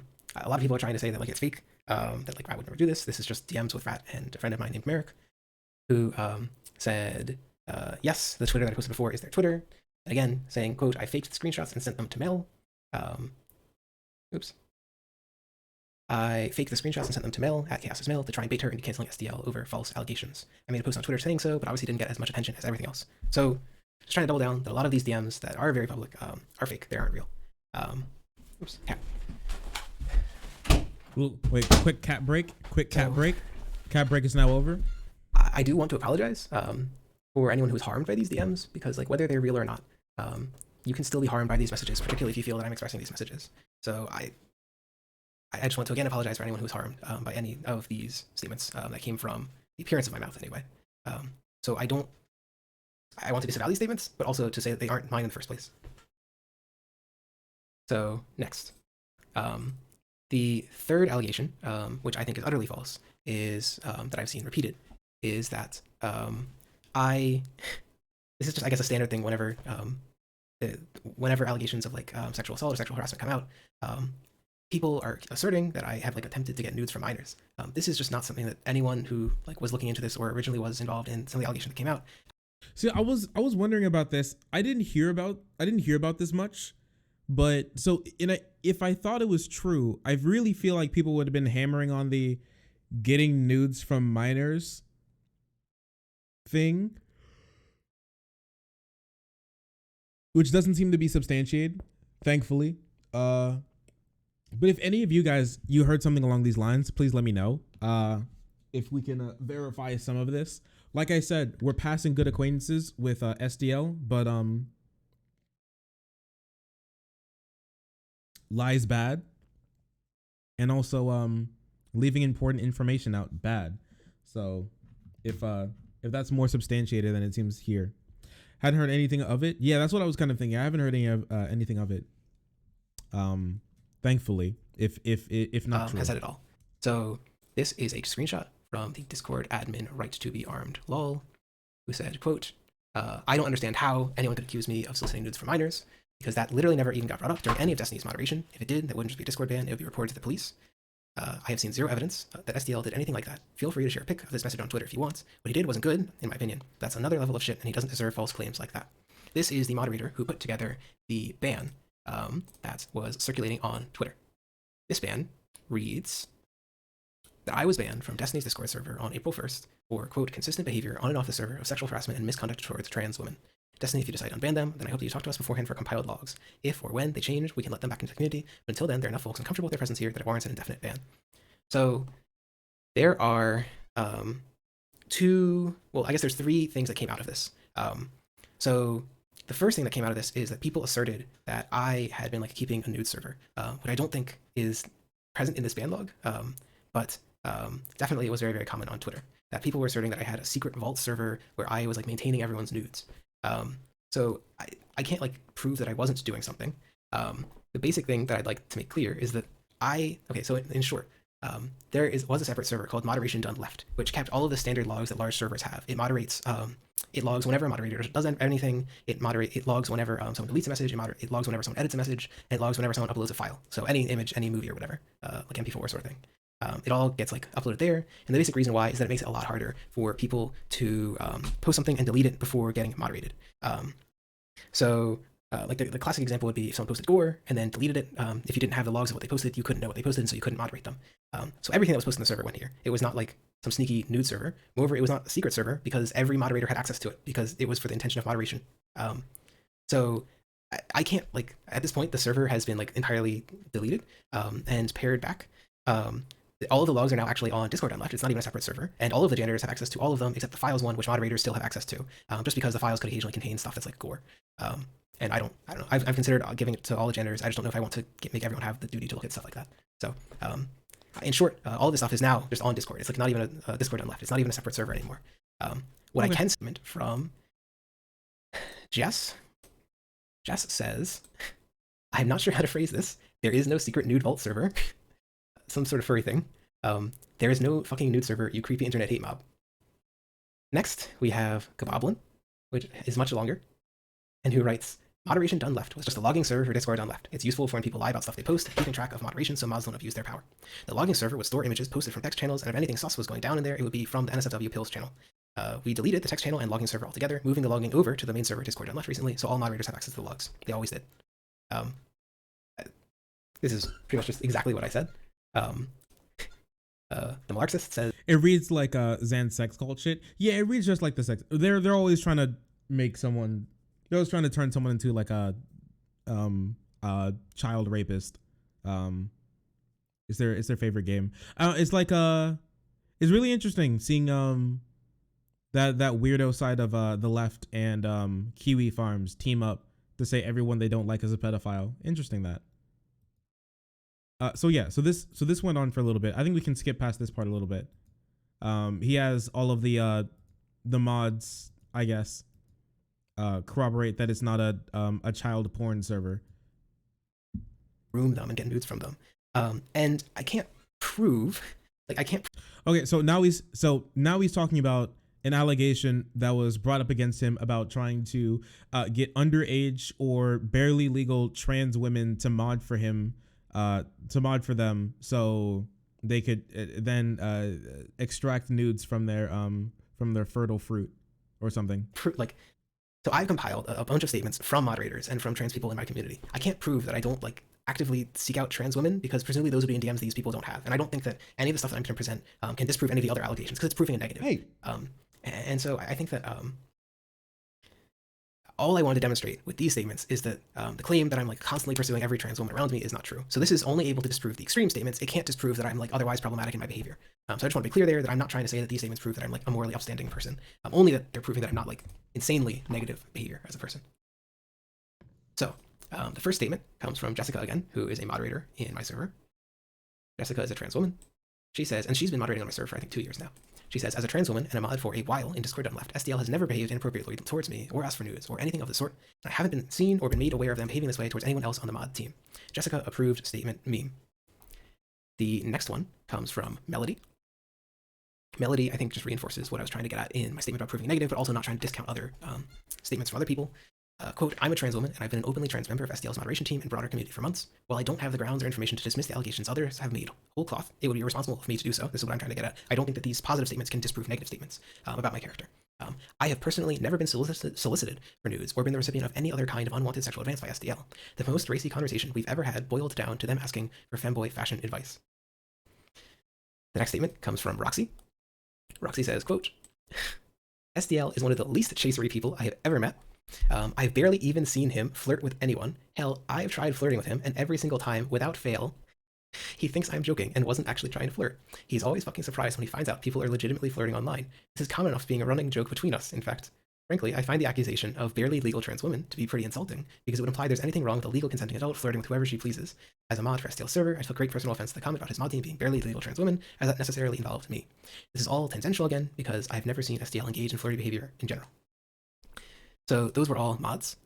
lot of people are trying to say that like it's fake, that like Rat would never do this. This is just DMs with Rat and a friend of mine named Merrick, who said, yes, the Twitter that I posted before is their Twitter. And again, saying, quote, I faked the screenshots and sent them to Mel. I faked the screenshots and sent them to Mel at Chaos's Mail to try and bait her into canceling SDL over false allegations. I made a post on Twitter saying so, but obviously didn't get as much attention as everything else. So just trying to double down that a lot of these DMs that are very public are fake. They aren't real. Cat. Wait, quick cat break. Cat break. Cat break is now over. I do want to apologize for anyone who's harmed by these DMs, because like whether they're real or not, you can still be harmed by these messages, particularly if you feel that I'm expressing these messages. So I just want to again apologize for anyone who's harmed by any of these statements that came from the appearance of my mouth anyway. So I want to disavow these statements, but also to say that they aren't mine in the first place. So next, the third allegation, which I think is utterly false, is that I've seen repeated, is that this is just, I guess, a standard thing whenever allegations of like sexual assault or sexual harassment come out, people are asserting that I have like attempted to get nudes from minors. This is just not something that anyone who like was looking into this or originally was involved in some of the allegations that came out. See, I was wondering about this. I didn't hear about this much, but so if I thought it was true, I really feel like people would have been hammering on the getting nudes from minors thing. which doesn't seem to be substantiated, thankfully. But if any of you guys, you heard something along these lines, please let me know. If we can verify some of this. Like I said, we're passing good acquaintances with SDL, but lies bad, and also leaving important information out bad. So if that's more substantiated than it seems here. Hadn't heard anything of it. Yeah, that's what I was kind of thinking. I haven't heard anything of it. Thankfully, if not true. Has said it all. So this is a screenshot from the Discord admin right to be armed lol, who said, quote, I don't understand how anyone could accuse me of soliciting nudes from minors, because that literally never even got brought up during any of Destiny's moderation. If it did, that wouldn't just be a Discord ban, it would be reported to the police. I have seen zero evidence that SDL did anything like that. Feel free to share a pic of this message on Twitter if you want. What he did wasn't good, in my opinion. That's another level of shit, and he doesn't deserve false claims like that. This is the moderator who put together the ban that was circulating on Twitter. This ban reads that I was banned from Destiny's Discord server on April 1st for, quote, consistent behavior on and off the server of sexual harassment and misconduct towards trans women. Destiny, if you decide to unban them, then I hope that you talk to us beforehand for compiled logs. If or when they change, we can let them back into the community, but until then, there are enough folks uncomfortable with their presence here that it warrants an indefinite ban. So there are there's three things that came out of this. So the first thing that came out of this is that people asserted that I had been like keeping a nude server, which I don't think is present in this ban log, but definitely it was very, very common on Twitter that people were asserting that I had a secret vault server where I was like maintaining everyone's nudes. So I can't like prove that I wasn't doing something. The basic thing that I'd like to make clear is that so in short, there was a separate server called ModerationDoneLeft, which kept all of the standard logs that large servers have. It moderates, it logs whenever a moderator does anything. It logs whenever someone deletes a message. It logs whenever someone edits a message. And it logs whenever someone uploads a file. So any image, any movie or whatever, like MP4 sort of thing. It all gets like uploaded there. And the basic reason why is that it makes it a lot harder for people to post something and delete it before getting moderated. Like the classic example would be if someone posted gore and then deleted it. If you didn't have the logs of what they posted, you couldn't know what they posted, and so you couldn't moderate them. So everything that was posted on the server went here. It was not like some sneaky nude server. Moreover, it was not a secret server because every moderator had access to it because it was for the intention of moderation. So I can't, like, at this point, the server has been like entirely deleted and pared back. All of the logs are now actually on DiscordDoneLeft. It's not even a separate server, and all of the janitors have access to all of them except the files one, which moderators still have access to, just because the files could occasionally contain stuff that's like gore. And I don't know. I've considered giving it to all the janitors. I just don't know if I want to make everyone have the duty to look at stuff like that. So, in short, all of this stuff is now just on Discord. It's like not even a DiscordDoneLeft. It's not even a separate server anymore. What I can comment from Jess says, I'm not sure how to phrase this. There is no secret nude vault server. Some sort of furry thing. There is no fucking nude server, you creepy internet hate mob. Next, we have Kaboblin, which is much longer, and who writes, ModerationDoneLeft was just a logging server for DiscordDoneLeft. It's useful for when people lie about stuff they post, keeping track of moderation so mods don't abuse their power. The logging server would store images posted from text channels, and if anything sus was going down in there, it would be from the NSFW Pills channel. We deleted the text channel and logging server altogether, moving the logging over to the main server DiscordDoneLeft recently, so all moderators have access to the logs. They always did. This is pretty much just exactly what I said. The Marxist says it reads like Zan sex cult shit. Yeah, it reads just like the sex. They're always trying to make someone. They're always trying to turn someone into like a child rapist. It's their favorite game. It's like it's really interesting seeing that weirdo side of the left and Kiwi Farms team up to say everyone they don't like is a pedophile. Interesting that. So this went on for a little bit. I think we can skip past this part a little bit. He has all of the mods, I guess, corroborate that it's not a child porn server. Room them and get nudes from them. And I can't prove, Okay, so now he's talking about an allegation that was brought up against him about trying to get underage or barely legal trans women to mod for him. To mod for them so they could then extract nudes from their fertile fruit or something. So I've compiled a bunch of statements from moderators and from trans people in my community. I can't prove that I don't like actively seek out trans women because presumably those would be in DMs these people don't have. And I don't think that any of the stuff that I'm going to present can disprove any of the other allegations because it's proving a negative. Hey. And so I think that all I want to demonstrate with these statements is that the claim that I'm like constantly pursuing every trans woman around me is not true. So this is only able to disprove the extreme statements. It can't disprove that I'm like otherwise problematic in my behavior. So I just want to be clear there that I'm not trying to say that these statements prove that I'm like a morally upstanding person. Only that they're proving that I'm not like insanely negative behavior as a person. So the first statement comes from Jessica again, who is a moderator in my server. Jessica is a trans woman. She says, and she's been moderating on my server for I think 2 years now. She says, as a trans woman and a mod for a while in Discord Left, SDL has never behaved inappropriately towards me or asked for nudes or anything of the sort. I haven't been seen or been made aware of them behaving this way towards anyone else on the mod team. Jessica approved statement meme. The next one comes from Melody. Melody, I think, just reinforces what I was trying to get at in my statement about proving negative, but also not trying to discount other statements from other people. Quote, I'm a trans woman, and I've been an openly trans member of SDL's moderation team and broader community for months. While I don't have the grounds or information to dismiss the allegations others have made whole cloth, it would be irresponsible of me to do so. This is what I'm trying to get at. I don't think that these positive statements can disprove negative statements about my character. I have personally never been solicited for nudes or been the recipient of any other kind of unwanted sexual advance by SDL. The most racy conversation we've ever had boiled down to them asking for femboy fashion advice. The next statement comes from Roxy. Roxy says, quote, SDL is one of the least chasery people I have ever met. I've barely even seen him flirt with anyone. Hell, I've tried flirting with him, and every single time, without fail, he thinks I'm joking and wasn't actually trying to flirt. He's always fucking surprised when he finds out people are legitimately flirting online. This is common enough being a running joke between us, in fact. Frankly, I find the accusation of barely legal trans women to be pretty insulting, because it would imply there's anything wrong with a legal consenting adult flirting with whoever she pleases. As a mod for SDL server, I took great personal offense to the comment about his mod team being barely legal trans women, as that necessarily involved me. This is all tangential again, because I've never seen SDL engage in flirty behavior in general. So those were all mods.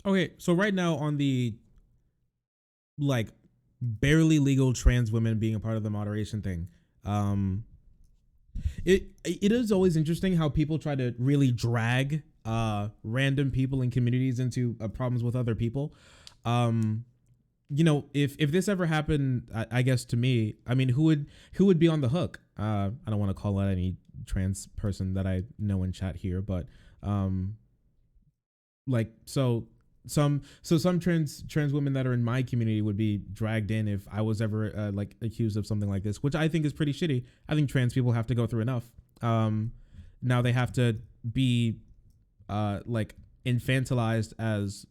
Okay, so right now on the like barely legal trans women being a part of the moderation thing, it is always interesting how people try to really drag random people and communities into problems with other people. You know, if this ever happened, I guess to me, I mean, who would be on the hook? I don't want to call out any trans person that I know in chat here, but like some trans women that are in my community would be dragged in if I was ever like accused of something like this, which I think is pretty shitty. I think trans people have to go through enough. Now they have to be like infantilized as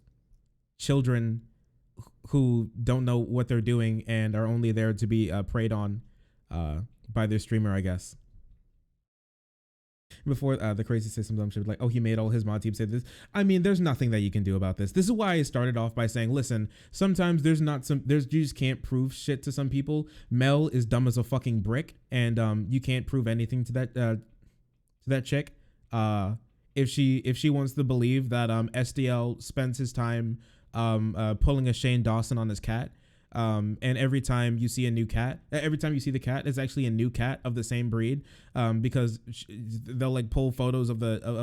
children who don't know what they're doing and are only there to be preyed on by their streamer, I guess. Before the crazy say some dumb shit like, oh, he made all his mod team say this. I mean, there's nothing that you can do about this. This is why I started off by saying, listen, sometimes you just can't prove shit to some people. Mel is dumb as a fucking brick, and you can't prove anything to that chick. If she wants to believe that SDL spends his time pulling a Shane Dawson on his cat, and every time you see the cat, it's actually a new cat of the same breed, because they'll like pull photos of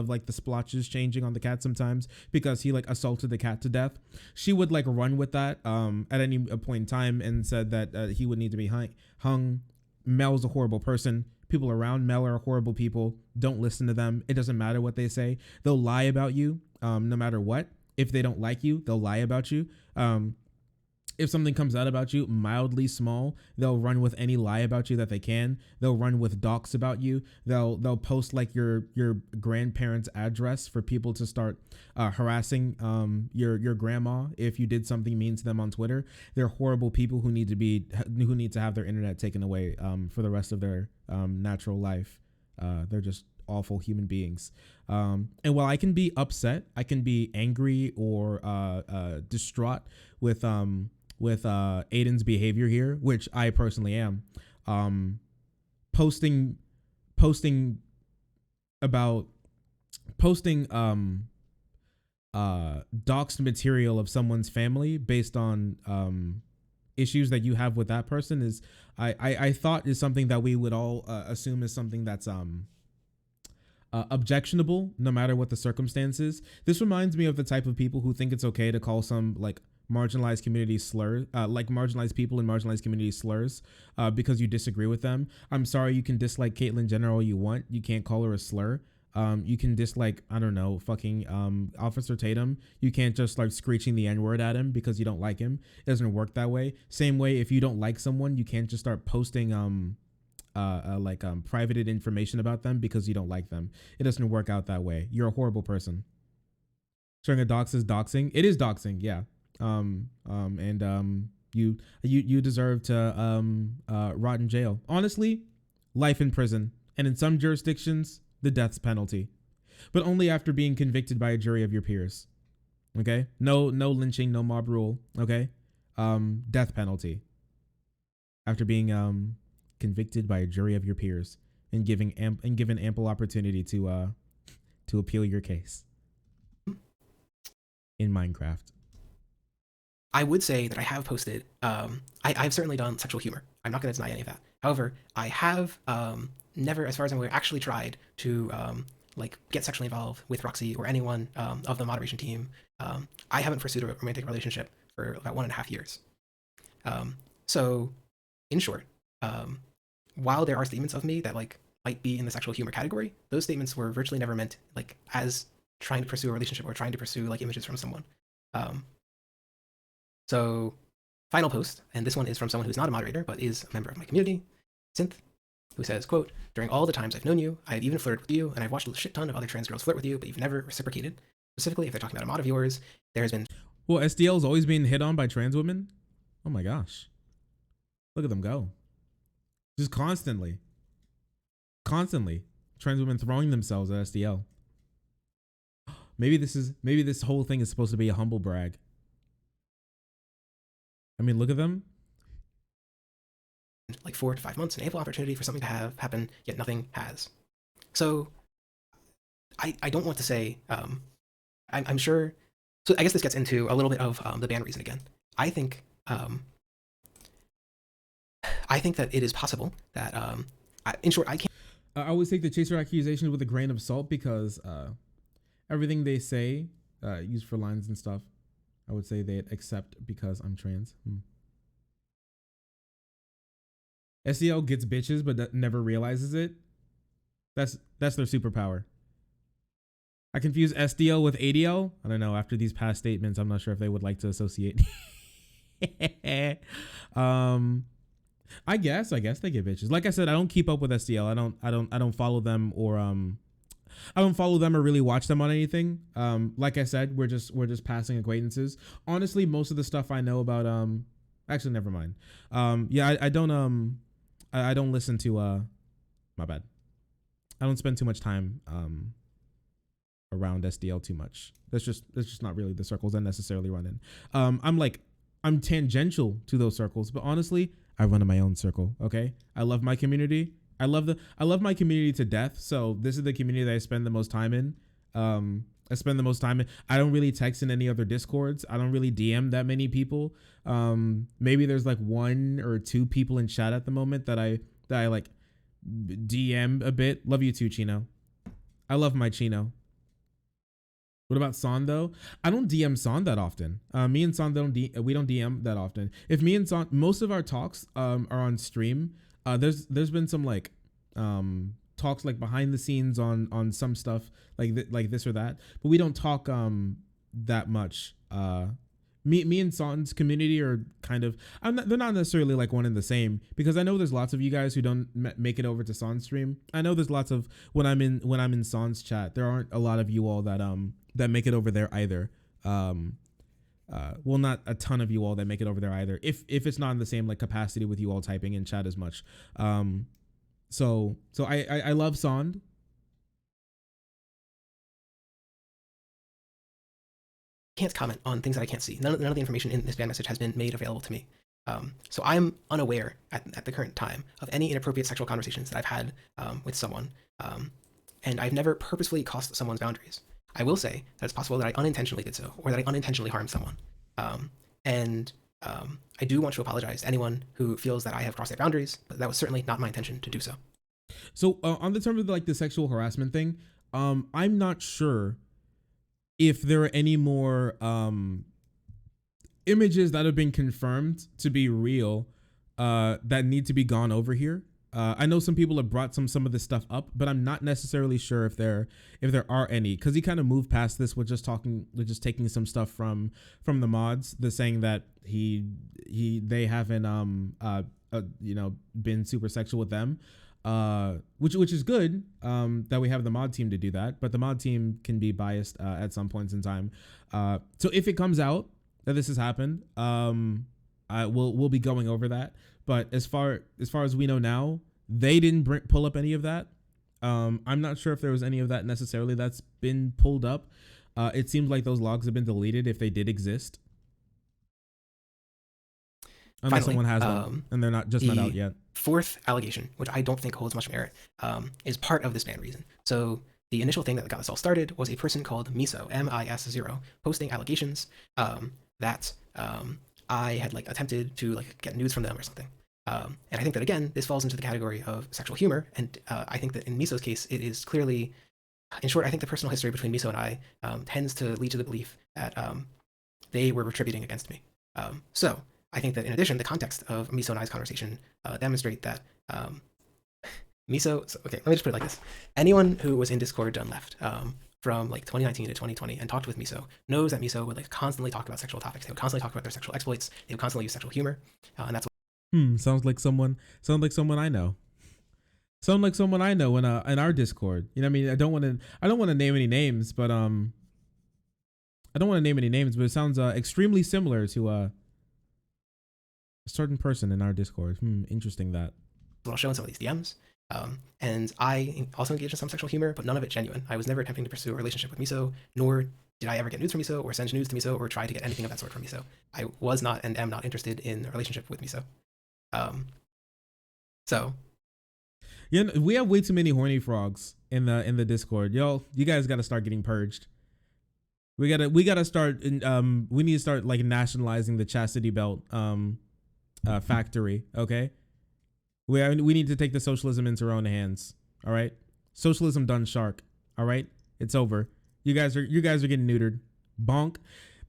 like the splotches changing on the cat sometimes because he like assaulted the cat to death. She would like run with that at any point in time and said that he would need to be hung. Mel's a horrible person. People around Mel are horrible people. Don't listen to them. It doesn't matter what they say. They'll lie about you no matter what. If they don't like you, they'll lie about you. If something comes out about you mildly small, they'll run with any lie about you that they can. They'll run with docs about you. They'll post like your grandparents' address for people to start harassing your grandma if you did something mean to them on Twitter. They're horrible people who need to have their internet taken away for the rest of their natural life. They're just awful human beings. And while I can be upset, I can be angry or distraught with Aiden's behavior here, which I personally am. Posting doxed material of someone's family based on issues that you have with that person is I thought is something that we would all assume is something that's objectionable no matter what the circumstances. This reminds me of the type of people who think it's okay to call some like marginalized community slur, like marginalized people in marginalized communities slurs because you disagree with them. I'm sorry, you can dislike Caitlyn Jenner all you want. You can't call her a slur. You can dislike, I don't know, fucking Officer Tatum. You can't just like screeching the N-word at him because you don't like him. It doesn't work that way. Same way, if you don't like someone, you can't just start posting privated information about them because you don't like them. It doesn't work out that way. You're a horrible person. Sharing a dox is doxing. It is doxing, yeah. You deserve to rot in jail. Honestly, life in prison, and in some jurisdictions, the death penalty, but only after being convicted by a jury of your peers. Okay, no lynching, no mob rule. Okay, death penalty after being convicted by a jury of your peers and given ample opportunity to appeal your case in Minecraft. I would say that I have posted, I've certainly done sexual humor. I'm not going to deny any of that. However, I have never, as far as I'm aware, actually tried to get sexually involved with Roxy or anyone of the moderation team. I haven't pursued a romantic relationship for about 1.5 years. So, in short, while there are statements of me that might be in the sexual humor category, those statements were virtually never meant as trying to pursue a relationship or trying to pursue images from someone. So, final post, and this one is from someone who's not a moderator, but is a member of my community, Synth, who says, quote, "During all the times I've known you, I've even flirted with you, and I've watched a shit ton of other trans girls flirt with you, but you've never reciprocated. Specifically, if they're talking about a mod of yours, there has been..." Well, SDL's always being hit on by trans women? Oh my gosh. Look at them go. Just constantly. Trans women throwing themselves at SDL. Maybe this whole thing is supposed to be a humble brag. I mean, look at them. 4 to 5 months, an ample opportunity for something to have happen, yet nothing has. So, I don't want to say, I'm sure, so I guess this gets into a little bit of the ban reason again. I think that it is possible that, in short, I can't. I always take the chaser accusations with a grain of salt because everything they say, used for lines and stuff, I would say they'd accept because I'm trans. SEL gets bitches but never realizes it. That's their superpower. I confuse SDL with ADL. I don't know. After these past statements, I'm not sure if they would like to associate. I guess they get bitches. Like I said, I don't keep up with SDL. I don't follow them or I don't follow them or really watch them on anything. Like I said, we're just passing acquaintances. Honestly, most of the stuff I know about actually never mind. Yeah, I don't listen to my bad. I don't spend too much time around SDL too much. That's just not really the circles I necessarily run in. I'm tangential to those circles, but honestly, I run in my own circle. Okay, I love my community. I love my community to death. So this is the community that I spend the most time in. I spend the most time in. I don't really text in any other Discords. I don't really DM that many people. Maybe there's 1 or 2 people in chat at the moment that I DM a bit. Love you too, Chino. I love my Chino. What about Son though? I don't DM Son that often. Me and Son we don't DM that often. If me and Son, most of our talks are on stream. There's been some talks behind the scenes on some stuff like this or that, but we don't talk that much. Me and Son's community are kind of they're not necessarily one and the same, because I know there's lots of you guys who don't make it over to Son's stream. I know there's lots of when I'm in Son's chat, there aren't a lot of you all that make it over there either. Well, not a ton of you all that make it over there either, if it's not in the same capacity with you all typing in chat as much. So I love Sond. Can't comment on things that I can't see. None of the information in this ban message has been made available to me. So I'm unaware at the current time of any inappropriate sexual conversations that I've had with someone. And I've never purposefully crossed someone's boundaries. I will say that it's possible that I unintentionally did so, or that I unintentionally harmed someone. I do want to apologize to anyone who feels that I have crossed their boundaries, but that was certainly not my intention to do so. So on the terms of the sexual harassment thing, I'm not sure if there are any more images that have been confirmed to be real that need to be gone over here. I know some people have brought some of this stuff up, but I'm not necessarily sure if there are any, because he kind of moved past this with just taking some stuff from the mods. They're saying that they haven't been super sexual with them. which is good, that we have the mod team to do that, but the mod team can be biased at some points in time. So if it comes out that this has happened, we'll be going over that. But as far as we know now, they didn't pull up any of that. I'm not sure if there was any of that necessarily that's been pulled up. It seems like those logs have been deleted if they did exist. Unless Finally, someone has them and they're not out yet. Fourth allegation, which I don't think holds much merit, is part of this ban reason. So the initial thing that got this all started was a person called Miso, MIS0, posting allegations that I had like attempted to like get nudes from them or something. And I think that again, this falls into the category of sexual humor. And I think that in Miso's case, it is clearly, in short, I think the personal history between Miso and I tends to lead to the belief that they were retributing against me. So I think that in addition, the context of Miso and I's conversation demonstrate that Miso, so, okay, let me just put it like this. Anyone who was in Discord Done Left from like 2019 to 2020 and talked with Miso knows that Miso would like constantly talk about sexual topics. They would constantly talk about their sexual exploits. They would constantly use sexual humor. And that's what Sounds like someone I know. Sound like someone I know in our Discord. You know what I mean? I don't want to name any names, but it sounds extremely similar to a certain person in our Discord. Interesting that. I'll show in some of these DMs. And I also engaged in some sexual humor, but none of it genuine. I was never attempting to pursue a relationship with Miso, nor did I ever get nudes from Miso or send nudes to Miso or try to get anything of that sort from Miso. I was not and am not interested in a relationship with Miso. So yeah, we have way too many horny frogs in the Discord. Y'all, you guys got to start getting purged. We gotta start. We need to start like nationalizing the chastity belt factory. Okay, we need to take the socialism into our own hands. All right, socialism done shark. All right, it's over. You guys are getting neutered. Bonk.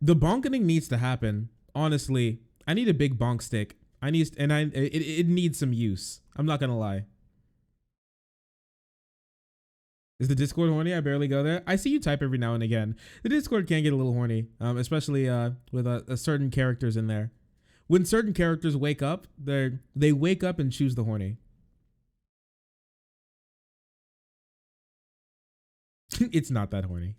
The bonkening needs to happen. Honestly, I need a big bonk stick. It needs some use. I'm not gonna lie. Is the Discord horny? I barely go there. I see you type every now and again. The Discord can get a little horny, especially with certain characters in there. When certain characters wake up, they wake up and choose the horny. It's not that horny.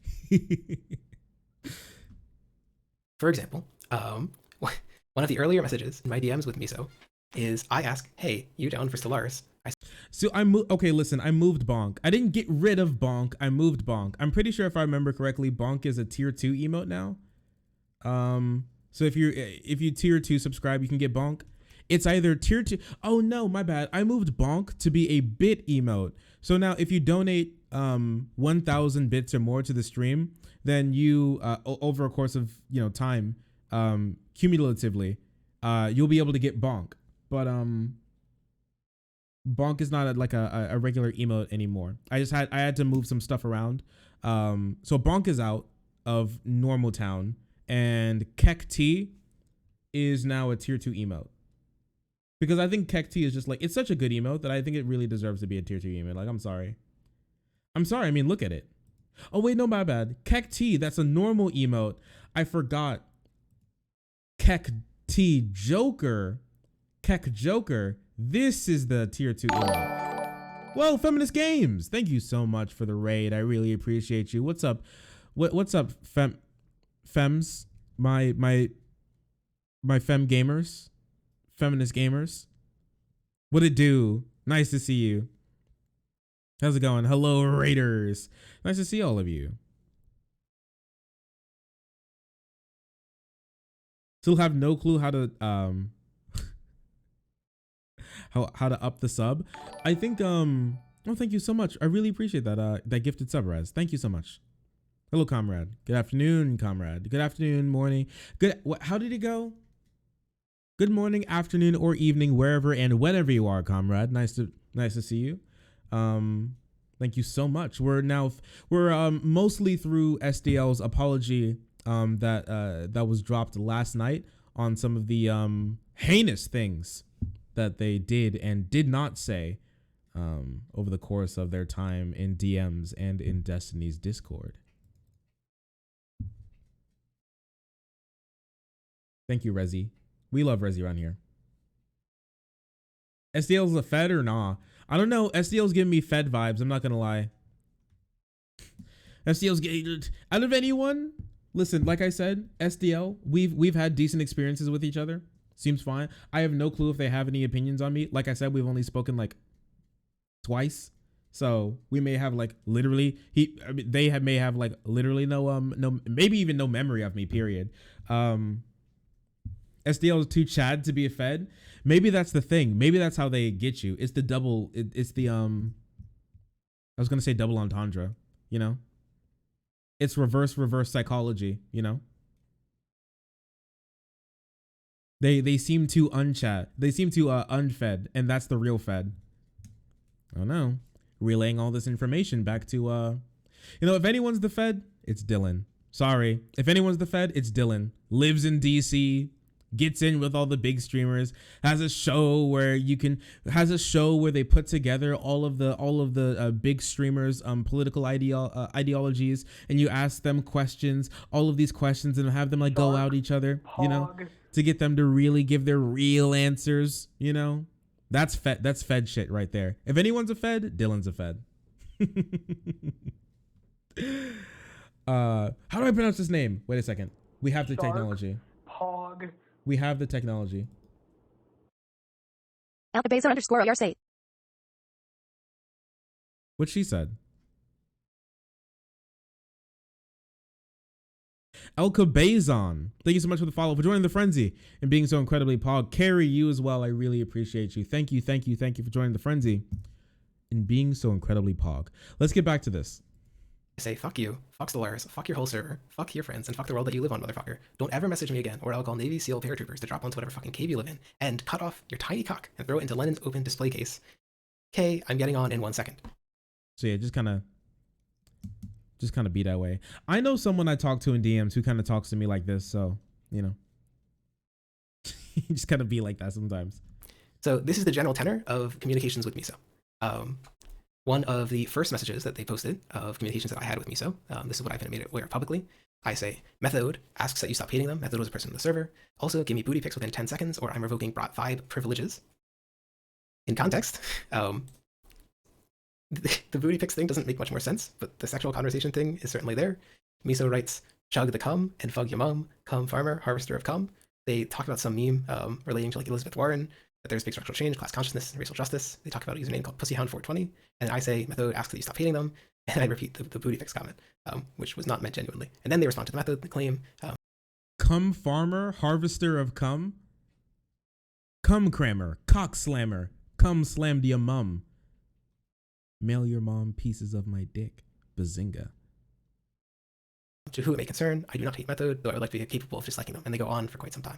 For example, one of the earlier messages in my DMs with Miso is I ask, "Hey, you down for Stellaris?" So okay, listen, I moved Bonk. I didn't get rid of Bonk. I moved Bonk. I'm pretty sure if I remember correctly, Bonk is a tier 2 emote now. So if you tier 2 subscribe, you can get Bonk. It's either tier 2. Oh no, my bad. I moved Bonk to be a bit emote. So now if you donate 1,000 bits or more to the stream, then you over a course of time, cumulatively, you'll be able to get Bonk. But Bonk is not a regular emote anymore. I had to move some stuff around. So Bonk is out of normal town, and Kek T is now a tier 2 emote. Because I think Kek T is just it's such a good emote that I think it really deserves to be a tier 2 emote. Like, I'm sorry. I mean, look at it. Oh wait, no, my bad. Kek T, that's a normal emote. I forgot. Kek T Joker. Kek Joker. This is the tier 2 emote. Well, Feminist Games, thank you so much for the raid. I really appreciate you. What's up? What's up, Fems? My fem gamers, feminist gamers. What it do? Nice to see you. How's it going? Hello, Raiders. Nice to see all of you. Still have no clue how to how to up the sub. I think oh, thank you so much. I really appreciate that that gifted sub, Raz. Thank you so much. Hello, comrade. Good afternoon, comrade. Good afternoon, morning. Good. How did it go? Good morning, afternoon, or evening, wherever and whenever you are, comrade. Nice to see you. Thank you so much. We're mostly through SDL's apology that was dropped last night on some of the heinous things that they did and did not say over the course of their time in DMs and in Destiny's Discord. Thank you, Rezi. We love Rezi around here. SDL is a fed or nah? I don't know. SDL's giving me Fed vibes. I'm not gonna lie. SDL's getting, out of anyone. Listen, like I said, SDL, we've had decent experiences with each other. Seems fine. I have no clue if they have any opinions on me. Like I said, we've only spoken like twice. So we may have like literally may have like literally no maybe even no memory of me, period. SDL is too Chad to be a Fed. Maybe that's the thing. Maybe that's how they get you. It's the double it's the I was gonna say double entendre, you know? It's reverse psychology, you know? They seem too unchat. They seem too unfed, and that's the real Fed. I don't know. Relaying all this information back to you know, if anyone's the Fed, it's Dylan. Sorry. If anyone's the Fed, it's Dylan. Lives in DC, gets in with all the big streamers, has a show where they put together all of the big streamers political ideologies, and you ask them questions, all of these questions, and have them like go out each other, you know, to get them to really give their real answers, you know. That's Fed shit right there. If anyone's a Fed, Dylan's a Fed. How do I pronounce his name? Wait a second. We have the technology. Pog. We have the technology. _RC. What she said. El Cabezon, thank you so much for the follow, for joining the frenzy and being so incredibly pog. Carry, you as well. I really appreciate you. Thank you for joining the frenzy and being so incredibly pog. Let's get back to this. Say fuck you, fuck Stellaris, fuck your whole server, fuck your friends, and fuck the world that you live on, motherfucker. Don't ever message me again, or I'll call Navy SEAL paratroopers to drop onto whatever fucking cave you live in and cut off your tiny cock and throw it into Lenin's open display case. Okay, I'm getting on in 1 second. So yeah, just kind of be that way. I know someone I talk to in DMs who kind of talks to me like this, so you know, just kind of be like that sometimes. So this is the general tenor of communications with Miso. One of the first messages that they posted of communications that I had with Miso, this is what I've made it aware of publicly. I say, Method asks that you stop hating them. Method was a person on the server. Also, give me booty pics within 10 seconds or I'm revoking vibe privileges. In context, the booty pics thing doesn't make much more sense, but the sexual conversation thing is certainly there. Miso writes, chug the cum and fug your mum, cum farmer, harvester of cum. They talk about some meme relating to like Elizabeth Warren, that there's big structural change, class consciousness, and racial justice. They talk about a username called Pussyhound420, and I say, Method asks that you stop hating them, and I repeat the booty pics comment, which was not meant genuinely. And then they respond to the Method, the claim. Cum farmer, harvester of cum? Cum crammer, cock slammer, cum slammed your mum. Mail your mom pieces of my dick. Bazinga. To who it may concern, I do not hate Method, though I would like to be capable of disliking them, and they go on for quite some time.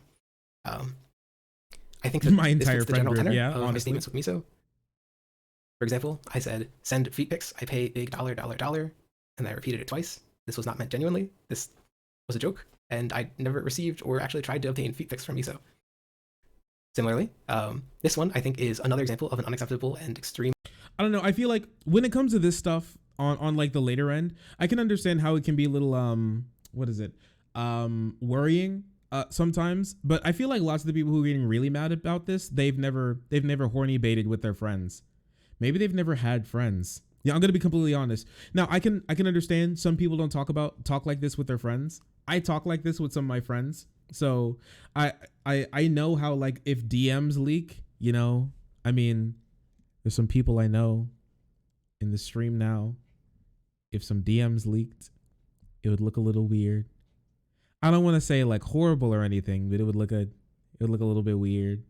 I think that my entire the general friend group, tenor yeah, of my honestly. statements with Miso. For example, I said, send feet pics, I pay big $, and I repeated it twice. This was not meant genuinely. This was a joke, and I never received or actually tried to obtain feet pics from Miso. Similarly, this one I think is another example of an unacceptable and extreme. I don't know. I feel like when it comes to this stuff on like the later end, I can understand how it can be a little worrying sometimes. But I feel like lots of the people who are getting really mad about this, they've never horny baited with their friends. Maybe they've never had friends. Yeah, I'm gonna be completely honest. Now I can understand some people don't talk like this with their friends. I talk like this with some of my friends. So I know how, like, if DMs leak, you know, I mean, there's some people I know in the stream now. If some DMs leaked, it would look a little weird. I don't want to say like horrible or anything, but it would look a little bit weird.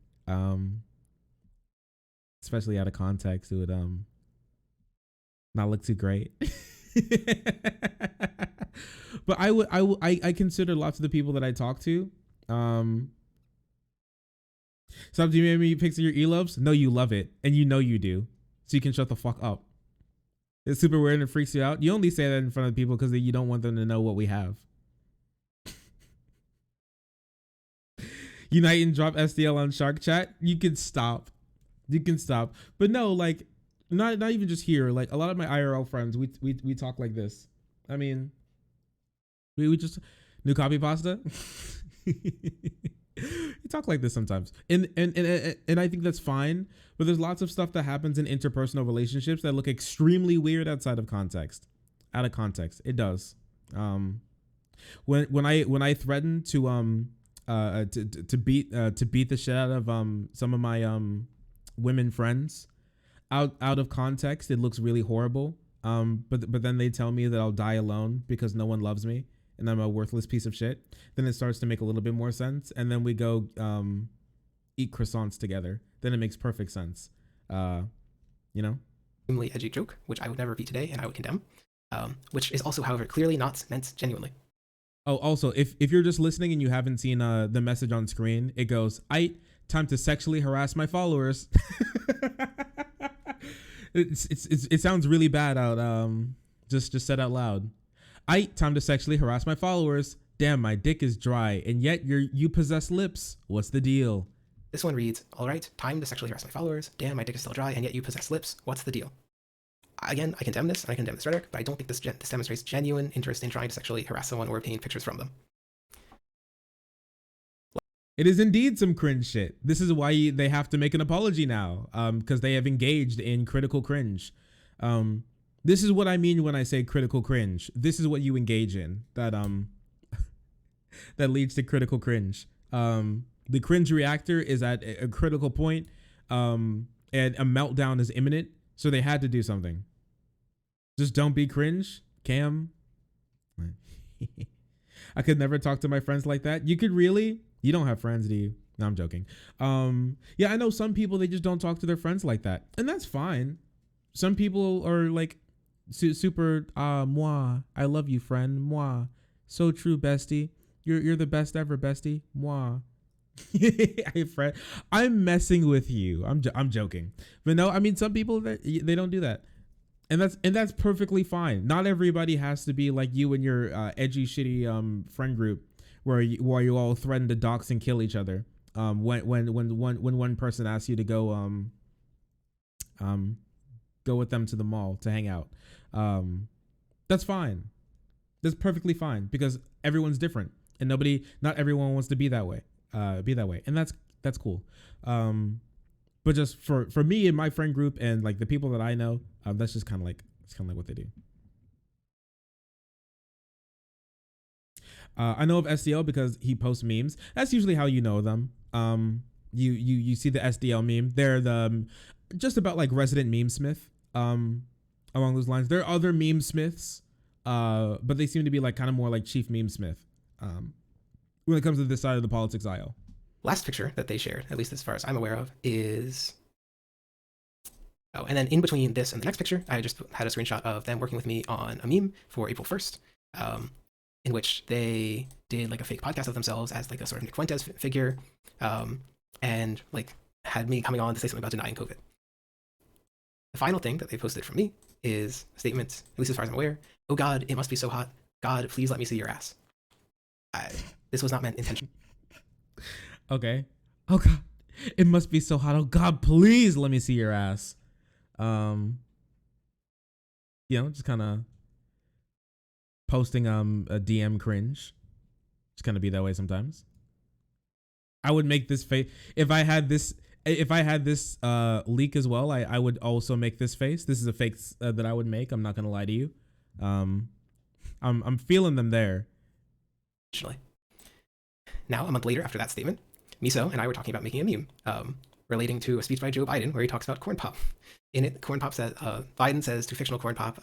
Especially out of context, it would not look too great. But I consider lots of the people that I talk to. Stop DMing me pics of your e-loves? No, you love it, and you know you do. So you can shut the fuck up. It's super weird and it freaks you out. You only say that in front of people because you don't want them to know what we have. Unite and drop SDL on Shark Chat. You can stop. But no, like, not even just here. Like, a lot of my IRL friends, we talk like this. I mean, we just new copy pasta. we talk like this sometimes, and I think that's fine. But there's lots of stuff that happens in interpersonal relationships that look extremely weird outside of context. Out of context, it does. When I threaten to beat the shit out of some of my women friends, out of context, it looks really horrible. But then they tell me that I'll die alone because no one loves me and I'm a worthless piece of shit. Then it starts to make a little bit more sense. And then we go eat croissants together. Then it makes perfect sense. You know? Extremely edgy joke, which I would never repeat today and I would condemn. Which is also, however, clearly not meant genuinely. Oh, also, if you're just listening and you haven't seen the message on screen, it goes, time to sexually harass my followers. It sounds really bad out. Just said out loud. Time to sexually harass my followers. Damn, my dick is dry, and yet you possess lips. What's the deal? This one reads, all right, time to sexually harass my followers. Damn, my dick is still dry, and yet you possess lips. What's the deal? Again, I condemn this, and I condemn this rhetoric, but I don't think this demonstrates genuine interest in trying to sexually harass someone or obtain pictures from them. It is indeed some cringe shit. This is why they have to make an apology now, because they have engaged in critical cringe. This is what I mean when I say critical cringe. This is what you engage in that that leads to critical cringe. The cringe reactor is at a critical point, and a meltdown is imminent. So they had to do something. Just don't be cringe, Cam. I could never talk to my friends like that. You could really? You don't have friends, do you? No, I'm joking. Yeah, I know some people, they just don't talk to their friends like that. And that's fine. Some people are like super, moi. I love you, friend. Moi. So true, bestie. You're the best ever, bestie. Moi. Hey, friend, I'm messing with you. I'm joking, but no, I mean some people that they don't do that, and that's perfectly fine. Not everybody has to be like you and your edgy, shitty friend group where you all threaten to dox and kill each other. When one person asks you to go with them to the mall to hang out, that's fine. That's perfectly fine because everyone's different and not everyone wants to be that way. And that's cool. But just for me and my friend group and like the people that I know, that's just kind of like what they do. I know of SDL because he posts memes. That's usually how you know them. You see the SDL meme. They're the just about like resident meme smith. Along those lines, there are other meme smiths, but they seem to be like kind of more like chief meme smith. When it comes to this side of the politics aisle. Last picture that they shared, at least as far as I'm aware of, is... Oh, and then in between this and the next picture, I just had a screenshot of them working with me on a meme for April 1st, in which they did like a fake podcast of themselves as like a sort of Nick Fuentes figure, and like had me coming on to say something about denying COVID. The final thing that they posted from me is a statement, at least as far as I'm aware, oh God, it must be so hot. God, please let me see your ass. This was not meant intentionally. Okay. Oh God, it must be so hot. Oh God, please let me see your ass. Just kind of posting a DM cringe. Just kind of be that way sometimes. I would make this face if I had this leak as well. I would also make this face. This is a fake that I would make. I'm not gonna lie to you. I'm feeling them there. Now, a month later after that statement, Miso and I were talking about making a meme relating to a speech by Joe Biden where he talks about corn pop. In it, corn pop says, Biden says to fictional corn pop,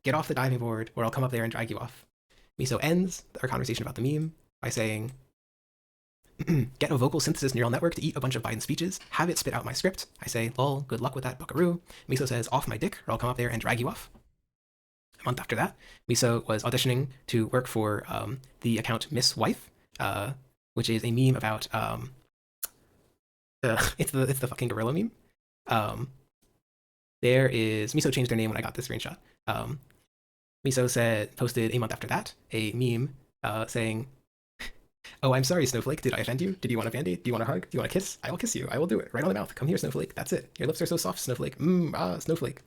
get off the diving board or I'll come up there and drag you off. Miso ends our conversation about the meme by saying, get a vocal synthesis neural network to eat a bunch of Biden speeches, have it spit out my script. I say, lol, good luck with that, buckaroo. Miso says, off my dick or I'll come up there and drag you off. A month after that, Miso was auditioning to work for the account Miss Wife, which is a meme about it's the fucking gorilla meme. There is Miso changed their name when I got this screenshot. Miso posted a month after that a meme saying, "Oh, I'm sorry, Snowflake. Did I offend you? Did you want a band-aid? Do you want a hug? Do you want a kiss? I will kiss you. I will do it right on the mouth. Come here, Snowflake. That's it. Your lips are so soft, Snowflake. Snowflake."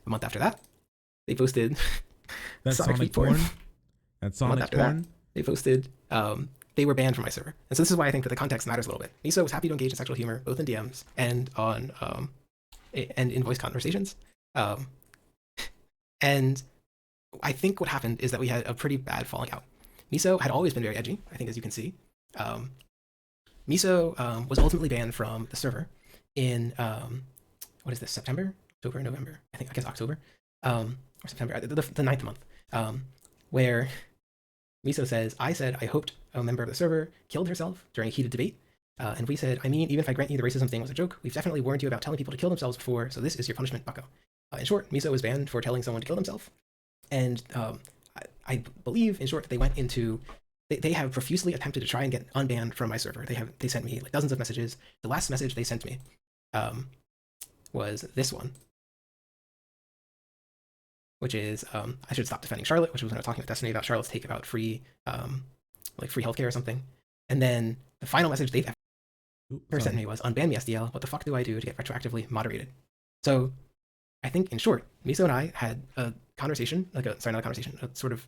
A month after that, they posted that Sonic porn. That Sonic porn. They posted they were banned from my server. And so this is why I think that the context matters a little bit. Miso was happy to engage in sexual humor, both in DMs and on and in voice conversations. Um, and I think what happened is that we had a pretty bad falling out. Miso had always been very edgy, I think, as you can see. Miso was ultimately banned from the server in what is this, September, October, November? I guess October, or September, the ninth month, where Miso says, I said I hoped a member of the server killed herself during a heated debate. And we said, I mean, even if I grant you the racism thing was a joke, we've definitely warned you about telling people to kill themselves before, so this is your punishment, bucko. In short, Miso was banned for telling someone to kill themselves. And I believe, in short, that they went into, they have profusely attempted to try and get unbanned from my server. They sent me like dozens of messages. The last message they sent me was this one, which is, I should stop defending Charlotte, which was when I was talking with Destiny about Charlotte's take about free healthcare or something. And then the final message they've ever sent me was, unban me, SDL. What the fuck do I do to get retroactively moderated? So I think, in short, Miso and I had a conversation, not a conversation, a sort of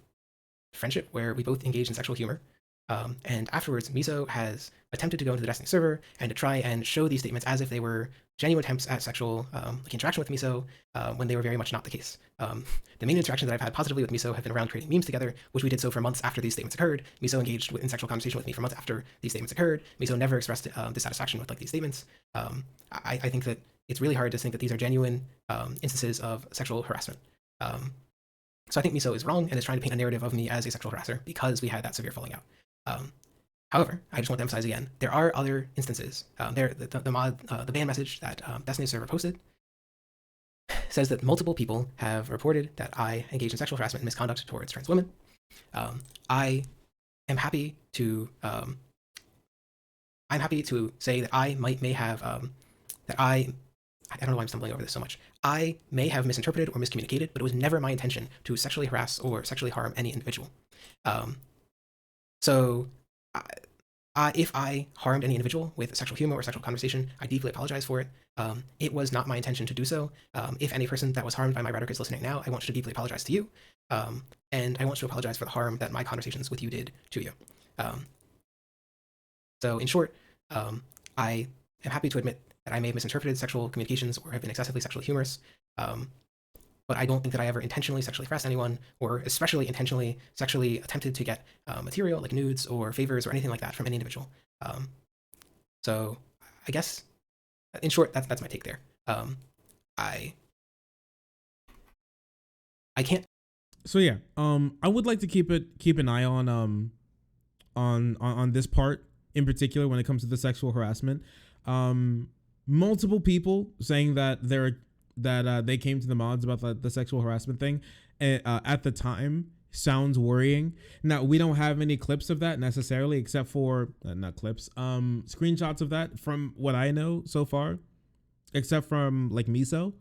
friendship where we both engaged in sexual humor. And afterwards, Miso has attempted to go into the Destiny server and to try and show these statements as if they were genuine attempts at sexual interaction with Miso, when they were very much not the case. The main interactions that I've had positively with Miso have been around creating memes together, which we did so for months after these statements occurred. Miso engaged in sexual conversation with me for months after these statements occurred. Miso never expressed dissatisfaction with these statements. I think that it's really hard to think that these are genuine instances of sexual harassment. So I think Miso is wrong and is trying to paint a narrative of me as a sexual harasser because we had that severe falling out. However, I just want to emphasize again, there are other instances. The ban message that Destiny server posted says that multiple people have reported that I engaged in sexual harassment and misconduct towards trans women. I am happy to say that I may have that I don't know why I'm stumbling over this so much. I may have misinterpreted or miscommunicated, but it was never my intention to sexually harass or sexually harm any individual. So if I harmed any individual with sexual humor or sexual conversation, I deeply apologize for it. It was not my intention to do so. If any person that was harmed by my rhetoric is listening now, I want to deeply apologize to you. And I want to apologize for the harm that my conversations with you did to you. So in short, I am happy to admit that I may have misinterpreted sexual communications or have been excessively sexually humorous. But I don't think that I ever intentionally sexually harassed anyone, or especially intentionally sexually attempted to get material like nudes or favors or anything like that from any individual. So I guess, in short, that's my take there. I can't. So yeah, I would like to keep an eye on this part in particular when it comes to the sexual harassment. Multiple people saying that they came to the mods about the sexual harassment thing at the time sounds worrying. Now, we don't have any clips of that necessarily, except for not clips, screenshots of that from what I know so far, except from like Miso,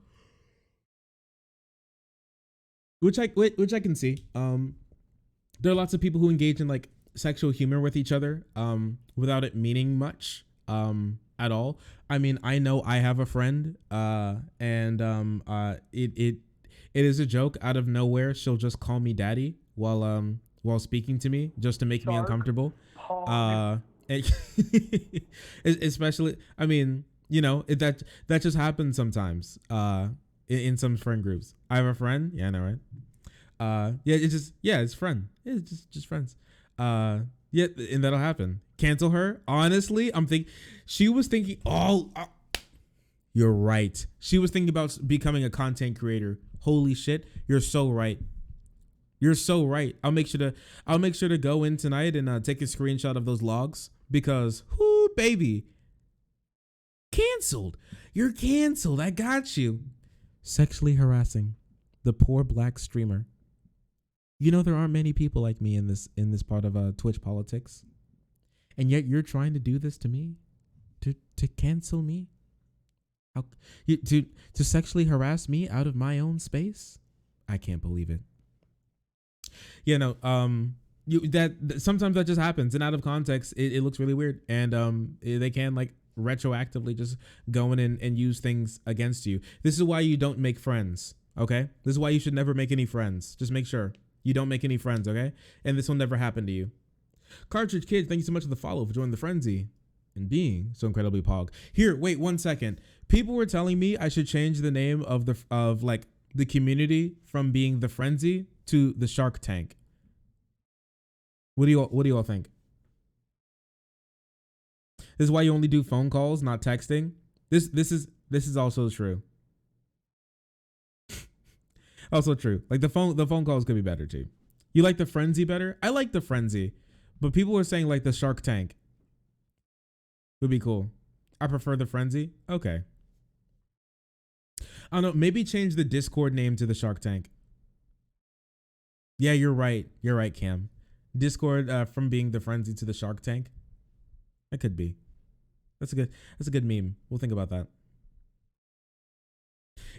which I can see. There are lots of people who engage in like sexual humor with each other without it meaning much at all. I mean, I know I have a friend and it is a joke. Out of nowhere, she'll just call me daddy while speaking to me just to make me uncomfortable. Especially, I mean, you know, that just happens sometimes in some friend groups. I have a friend. Yeah, I know, right? It's friend. It's just friends. And that'll happen. Cancel her. Honestly, she was thinking, you're right. She was thinking about becoming a content creator. Holy shit. You're so right. You're so right. I'll make sure to go in tonight and take a screenshot of those logs because whoo, baby. Canceled. You're canceled. I got you. Sexually harassing the poor black streamer. You know, there aren't many people like me in this part of Twitch politics. And yet you're trying to do this to me, to cancel me, to sexually harass me out of my own space. I can't believe it. You know, that sometimes that just happens, and out of context, it looks really weird, and they can like retroactively just go in and use things against you. This is why you don't make friends. Okay, this is why you should never make any friends. Just make sure you don't make any friends. Okay, and this will never happen to you. Cartridge Kid, thank you so much for the follow, for joining the frenzy and being so incredibly pog. Here, wait 1 second. People were telling me I should change the name of the community from being the frenzy to the Shark Tank. What do you all think? This is why you only do phone calls, not texting. This is also true. Also true. Like the phone calls could be better too. You like the frenzy better? I like the frenzy, but people were saying like the Shark Tank would be cool. I prefer the frenzy. Okay. I don't know. Maybe change the Discord name to the Shark Tank. Yeah, you're right. You're right, Cam. Discord from being the frenzy to the Shark Tank. That could be. That's a good meme. We'll think about that.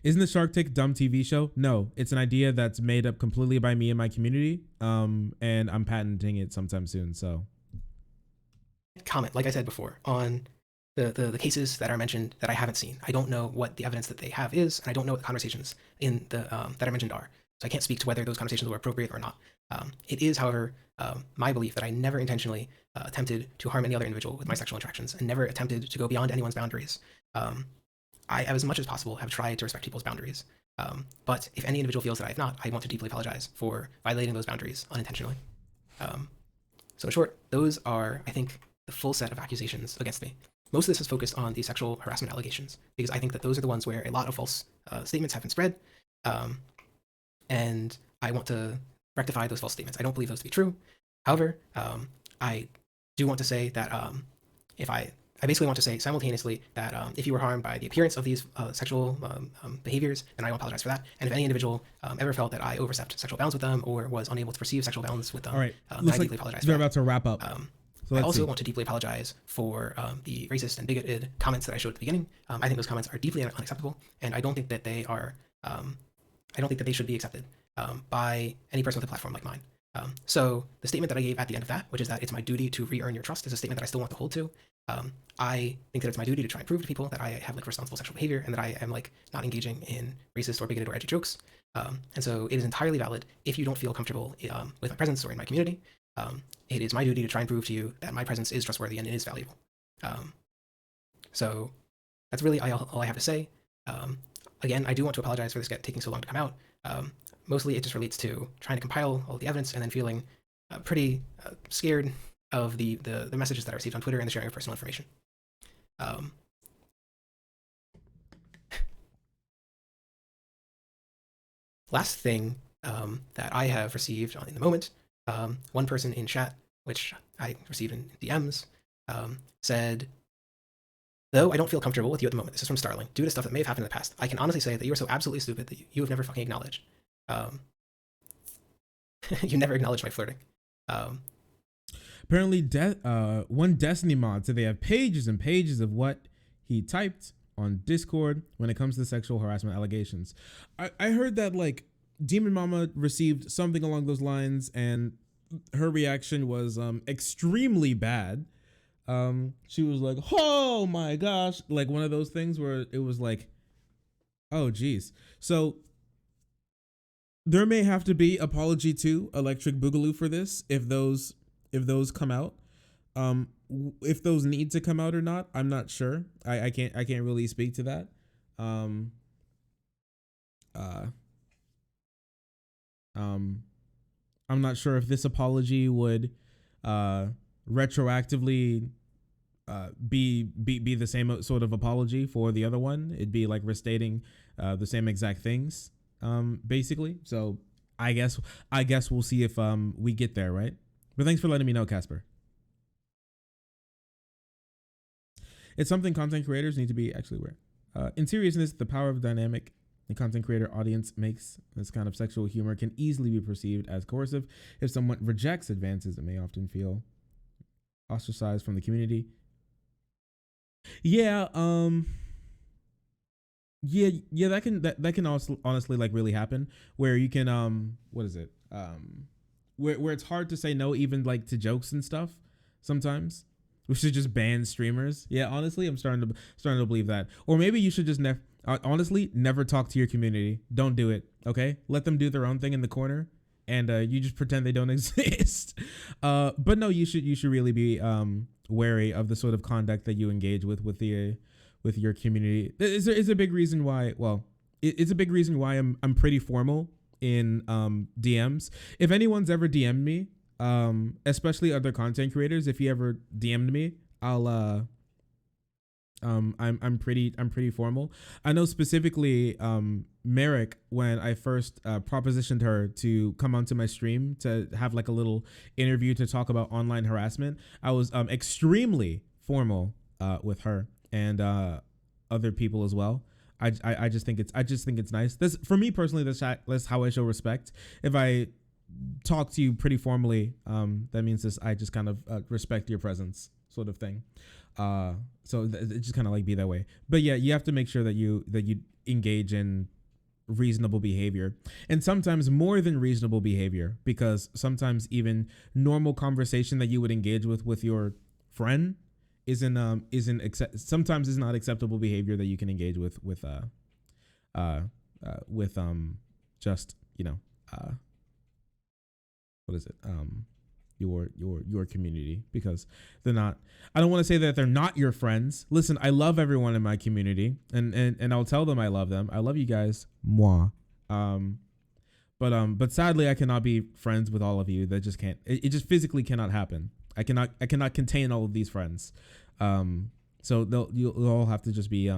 Isn't the Shark Tank a dumb TV show? No, it's an idea that's made up completely by me and my community. And I'm patenting it sometime soon. So comment, like I said before, on the cases that are mentioned that I haven't seen. I don't know what the evidence that they have is, and I don't know what the conversations in the that I mentioned are. So I can't speak to whether those conversations were appropriate or not. It is, however, my belief that I never intentionally attempted to harm any other individual with my sexual interactions and never attempted to go beyond anyone's boundaries. I, as much as possible, have tried to respect people's boundaries. But if any individual feels that I have not, I want to deeply apologize for violating those boundaries unintentionally. So in short, those are, I think, the full set of accusations against me. Most of this is focused on the sexual harassment allegations, because I think that those are the ones where a lot of false statements have been spread. And I want to rectify those false statements. I don't believe those to be true. However, I do want to say that I basically want to say simultaneously that if you were harmed by the appearance of these sexual behaviors, then I will apologize for that. And if any individual ever felt that I overstepped sexual bounds with them or was unable to perceive sexual bounds with them, all right, I deeply apologize for that. We're about to wrap up. So I also want to deeply apologize for the racist and bigoted comments that I showed at the beginning. I think those comments are deeply unacceptable, and I don't think that they are. I don't think that they should be accepted by any person with a platform like mine. So the statement that I gave at the end of that, which is that it's my duty to re-earn your trust, is a statement that I still want to hold to. I think that it's my duty to try and prove to people that I have like responsible sexual behavior and that I am like not engaging in racist or bigoted or edgy jokes. And so it is entirely valid if you don't feel comfortable with my presence or in my community. It is my duty to try and prove to you that my presence is trustworthy and it is valuable. So that's really all I have to say. Again, I do want to apologize for this taking so long to come out. Mostly it just relates to trying to compile all the evidence and then feeling pretty scared of the messages that I received on Twitter and the sharing of personal information. Last thing that I have received in the moment, one person in chat, which I received in DMs, said, though I don't feel comfortable with you at the moment, this is from Starling, due to stuff that may have happened in the past, I can honestly say that you are so absolutely stupid that you have never fucking acknowledged. You never acknowledged my flirting. Apparently, one Destiny mod said they have pages and pages of what he typed on Discord when it comes to sexual harassment allegations. I heard that like Demon Mama received something along those lines, and her reaction was extremely bad. She was like, "Oh my gosh!" Like one of those things where it was like, "Oh geez." So there may have to be apology to Electric Boogaloo for this if those come out. If those need to come out or not, I'm not sure. I can't really speak to that. I'm not sure if this apology would retroactively be the same sort of apology for the other one. It'd be like restating the same exact things, basically. So I guess we'll see if we get there, right? But thanks for letting me know, Casper. It's something content creators need to be actually aware. In seriousness, the power of dynamic the content creator audience makes this kind of sexual humor can easily be perceived as coercive. If someone rejects advances, it may often feel ostracized from the community. Yeah, yeah, that can also honestly like really happen where you can what is it? Where it's hard to say no even like to jokes and stuff sometimes. We should just ban streamers. Yeah, honestly, I'm starting to believe that. Or maybe you should just honestly never talk to your community. Don't do it. Okay, let them do their own thing in the corner. and you just pretend they don't exist. But no, you should really be wary of the sort of conduct that you engage with your community. It's a big reason why. Well, it's a big reason why I'm pretty formal in DMs. If anyone's ever DM'd me, especially other content creators, if you ever DM'd me, I'll I'm pretty formal. I know specifically Merrick, when I first propositioned her to come onto my stream to have like a little interview to talk about online harassment, I was extremely formal with her and other people as well. I just think it's nice. This, for me personally, that's how I show respect. If I talk to you pretty formally, that means I just kind of respect your presence, sort of thing. So it just kind of like be that way. But yeah, you have to make sure that you engage in reasonable behavior, and sometimes more than reasonable behavior, because sometimes even normal conversation that you would engage with your friend sometimes is not acceptable behavior that you can engage with just, you know, what is it, your community, because they're not, I don't want to say that they're not your friends. Listen, I love everyone in my community, and I'll tell them I love them. I love you guys, moi. But sadly I cannot be friends with all of you. That just can't, it just physically cannot happen. I cannot contain all of these friends. So you'll all have to just be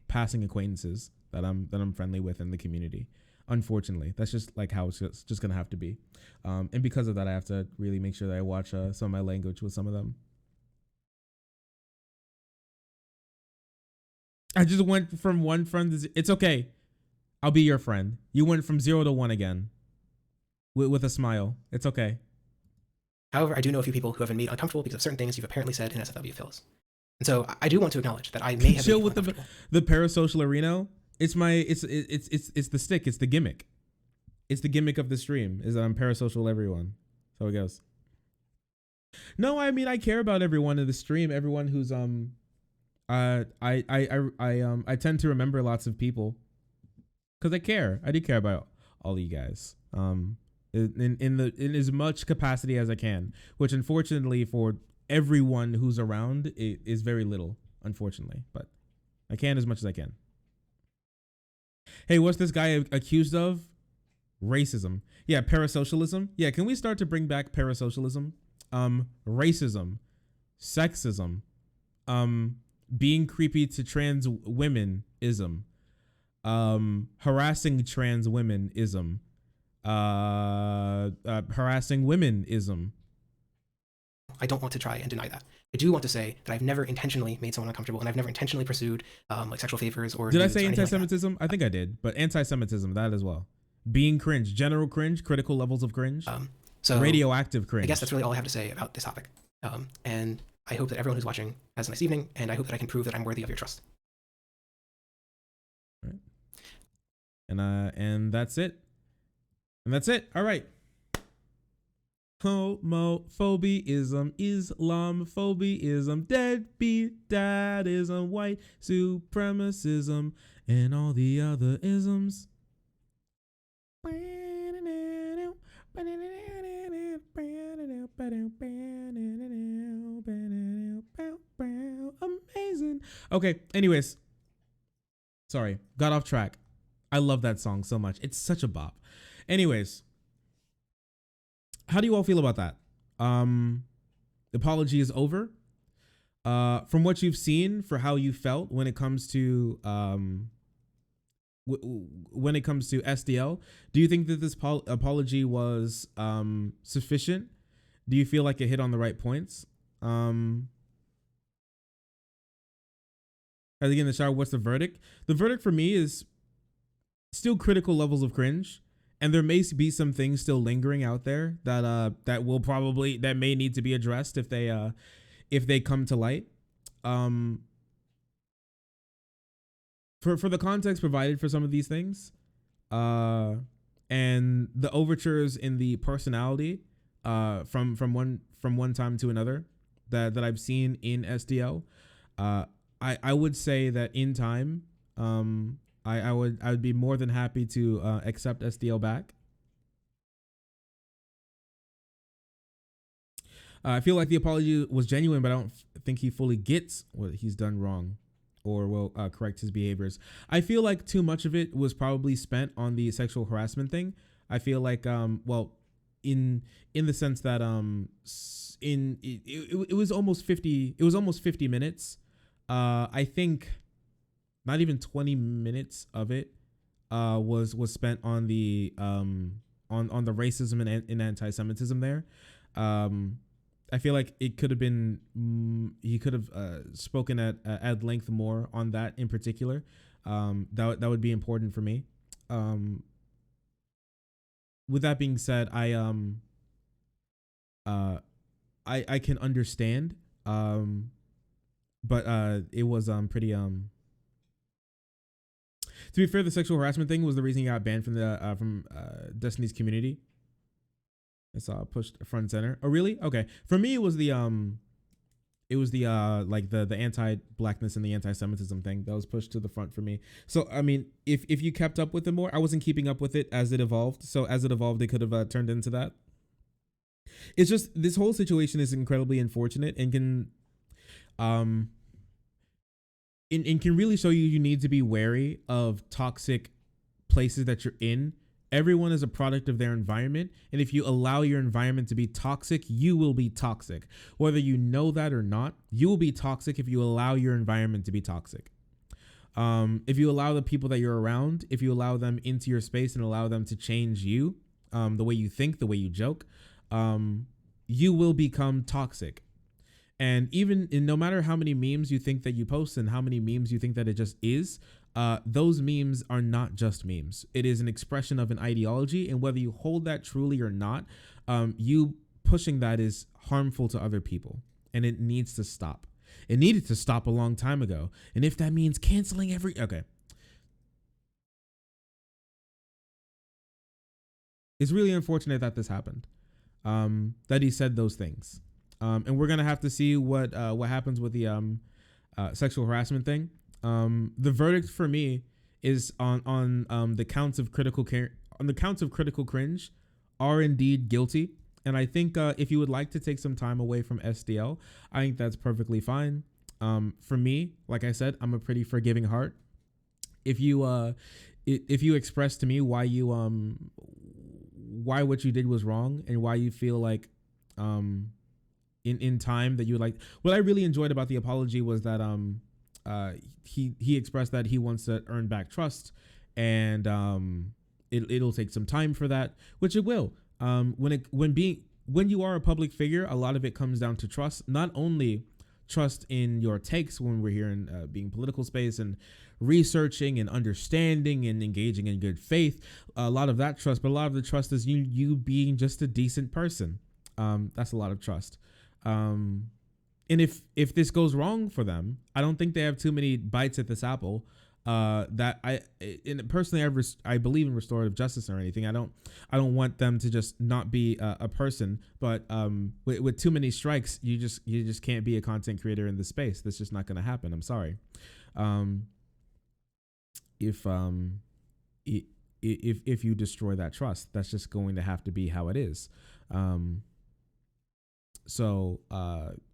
passing acquaintances that I'm friendly with in the community. Unfortunately, that's just like how it's just gonna have to be. And because of that, I have to really make sure that I watch some of my language with some of them. I just went from one friend to it's okay. I'll be your friend. You went from 0 to 1 again with a smile. It's okay. However, I do know a few people who have been made uncomfortable because of certain things you've apparently said in SFW Phils. And so I do want to acknowledge that I may have chill with the parasocial arena. It's the stick. It's the gimmick. It's the gimmick of the stream is that I'm parasocial everyone. That's how it goes. No, I mean, I care about everyone in the stream. Everyone who's I tend to remember lots of people because I care. I do care about all of you guys. In as much capacity as I can, which unfortunately for everyone who's around it is very little, unfortunately, but I can as much as I can. Hey, what's this guy accused of? Racism. Yeah, parasocialism. Yeah, can we start to bring back parasocialism? Racism, sexism, being creepy to trans women-ism, harassing trans women-ism, harassing women-ism. I don't want to try and deny that. I do want to say that I've never intentionally made someone uncomfortable, and I've never intentionally pursued like sexual favors or. Did I say anti-Semitism? Like I think I did, but anti-Semitism, that as well. Being cringe, general cringe, critical levels of cringe, so radioactive cringe. I guess that's really all I have to say about this topic. And I hope that everyone who's watching has a nice evening, and I hope that I can prove that I'm worthy of your trust. All right. And that's it. And that's it. All right. Homophobiaism, Islamophobism, deadbeat dadism, white supremacism, and all the other isms. Amazing. Okay, anyways. Sorry, got off track. I love that song so much. It's such a bop. Anyways. How do you all feel about that? The apology is over. From what you've seen, for how you felt when it comes to SDL, do you think that this apology was sufficient? Do you feel like it hit on the right points? As again, in the shower, what's the verdict? The verdict for me is still critical levels of cringe. And there may be some things still lingering out there that that may need to be addressed if they come to light. For the context provided for some of these things, and the overtures in the personality, from one time to another that I've seen in SDL, I would say that in time, I would be more than happy to accept SDL back. I feel like the apology was genuine, but I don't think he fully gets what he's done wrong or will correct his behaviors. I feel like too much of it was probably spent on the sexual harassment thing. I feel like, well, in the sense that it was almost 50. It was almost 50 minutes. I think not even 20 minutes of it was spent on the on the racism and anti-Semitism there. I feel like it could have been he could have spoken at length more on that in particular. That would be important for me. With that being said, I can understand, but it was pretty To be fair, the sexual harassment thing was the reason he got banned from Destiny's Community. I saw pushed front and center. Oh really? Okay. For me, it was the like the anti-blackness and the anti-Semitism thing that was pushed to the front for me. So I mean, if you kept up with it more, I wasn't keeping up with it as it evolved. So as it evolved, it could have turned into that. It's just this whole situation is incredibly unfortunate and can and can really show you need to be wary of toxic places that you're in. Everyone is a product of their environment, and if you allow your environment to be toxic, you will be toxic. Whether you know that or not, you will be toxic if you allow your environment to be toxic. If you allow the people that you're around, if you allow them into your space and allow them to change you, the way you think, the way you joke, you will become toxic. And even no matter how many memes you think that you post and how many memes you think that it just is, those memes are not just memes. It is an expression of an ideology, and whether you hold that truly or not, you pushing that is harmful to other people, and it needs to stop. It needed to stop a long time ago. And if that means canceling okay. It's really unfortunate that this happened, that he said those things. And we're gonna have to see what happens with the sexual harassment thing. The verdict for me is on the counts of critical cringe are indeed guilty. And I think if you would like to take some time away from SDL, I think that's perfectly fine. For me, like I said, I'm a pretty forgiving heart. If you express to me why what you did was wrong and why you feel like in time that you would like, what I really enjoyed about the apology was that he expressed that he wants to earn back trust, and it'll take some time for that, which it will. When you are a public figure, a lot of it comes down to trust. Not only trust in your takes when we're here in being political space and researching and understanding and engaging in good faith, a lot of that trust, but a lot of the trust is you being just a decent person. That's a lot of trust. And if this goes wrong for them, I don't think they have too many bites at this apple. That personally, I believe in restorative justice or anything. I don't want them to just not be a person, but with too many strikes, you just can't be a content creator in this space. That's just not going to happen. I'm sorry. If you destroy that trust, that's just going to have to be how it is. So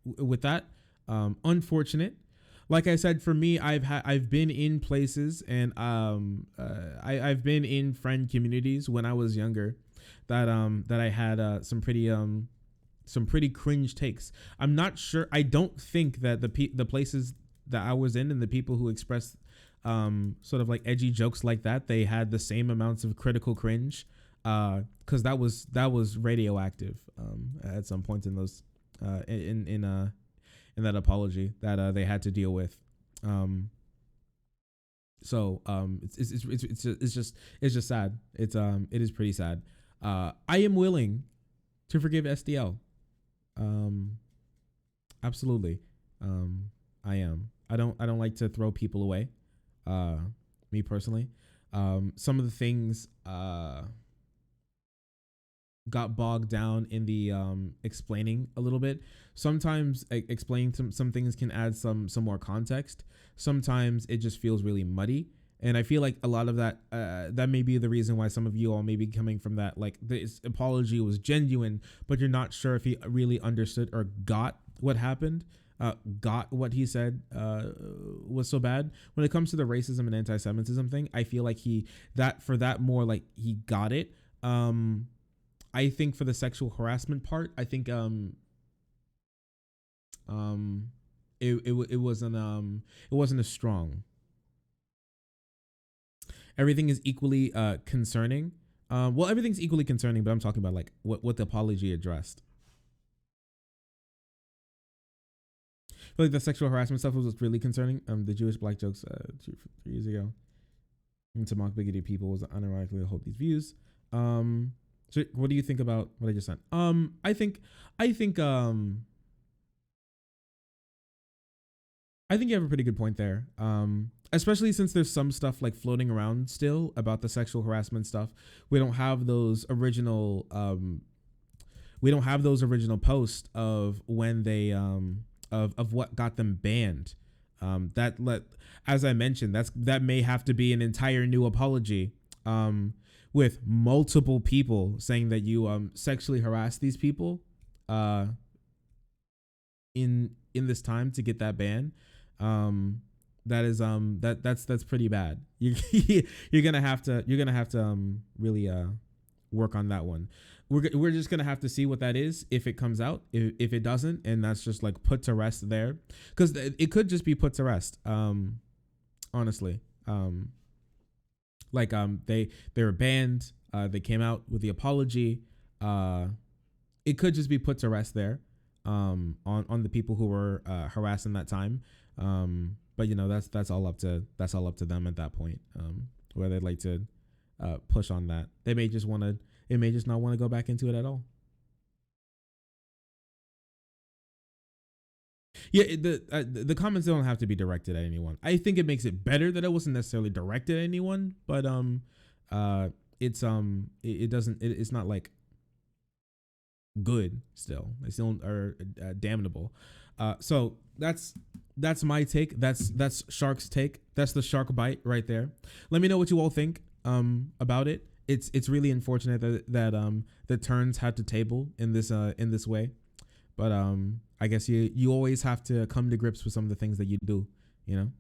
with that, unfortunate. Like I said, for me, I've been in places and I've been in friend communities when I was younger that I had some pretty cringe takes. I'm not sure. I don't think that the places that I was in and the people who expressed sort of like edgy jokes like that, they had the same amounts of critical cringe, because that was radioactive at some point in those in that apology that they had to deal with. So it's just sad. It is pretty sad. I am willing to forgive SDL. Absolutely. I am. I don't like to throw people away. Me personally. Some of the things got bogged down in the explaining a little bit. Sometimes explaining some things can add some more context. Sometimes it just feels really muddy, And I feel like a lot of that, that may be the reason why some of you all may be coming from that. Like this apology was genuine, but you're not sure if he really understood or got what happened, got what he said was so bad. When it comes to the racism and anti-Semitism thing, I feel like he got it. I think for the sexual harassment part, I think it wasn't as strong. Everything is equally concerning. Well, everything's equally concerning, but I'm talking about like what the apology addressed. I feel like the sexual harassment stuff was really concerning. The Jewish black jokes 3 years ago, and to mock bigoted people was unironically to hold these views. So what do you think about what I just said? I think you have a pretty good point there. Especially since there's some stuff like floating around still about the sexual harassment stuff. We don't have those original posts of when they of what got them banned. As I mentioned, that may have to be an entire new apology. With multiple people saying that you sexually harassed these people in this time to get that ban. That's pretty bad. You're gonna have to really work on that one. We're just gonna have to see what that is if it comes out. If it doesn't, and that's just like put to rest there, because it could just be put to rest. Honestly, they were banned. They came out with the apology. It could just be put to rest there. On the people who were harassed in that time. But you know, that's all up to them at that point. Where they'd like to push on that. They may just not want to go back into it at all. Yeah, the comments don't have to be directed at anyone. I think it makes it better that it wasn't necessarily directed at anyone, but it's not like good still. They still are damnable. So that's my take. That's Shark's take. That's the shark bite right there. Let me know what you all think about it. It's really unfortunate that the turns had to table in this way, but I guess you always have to come to grips with some of the things that you do, you know.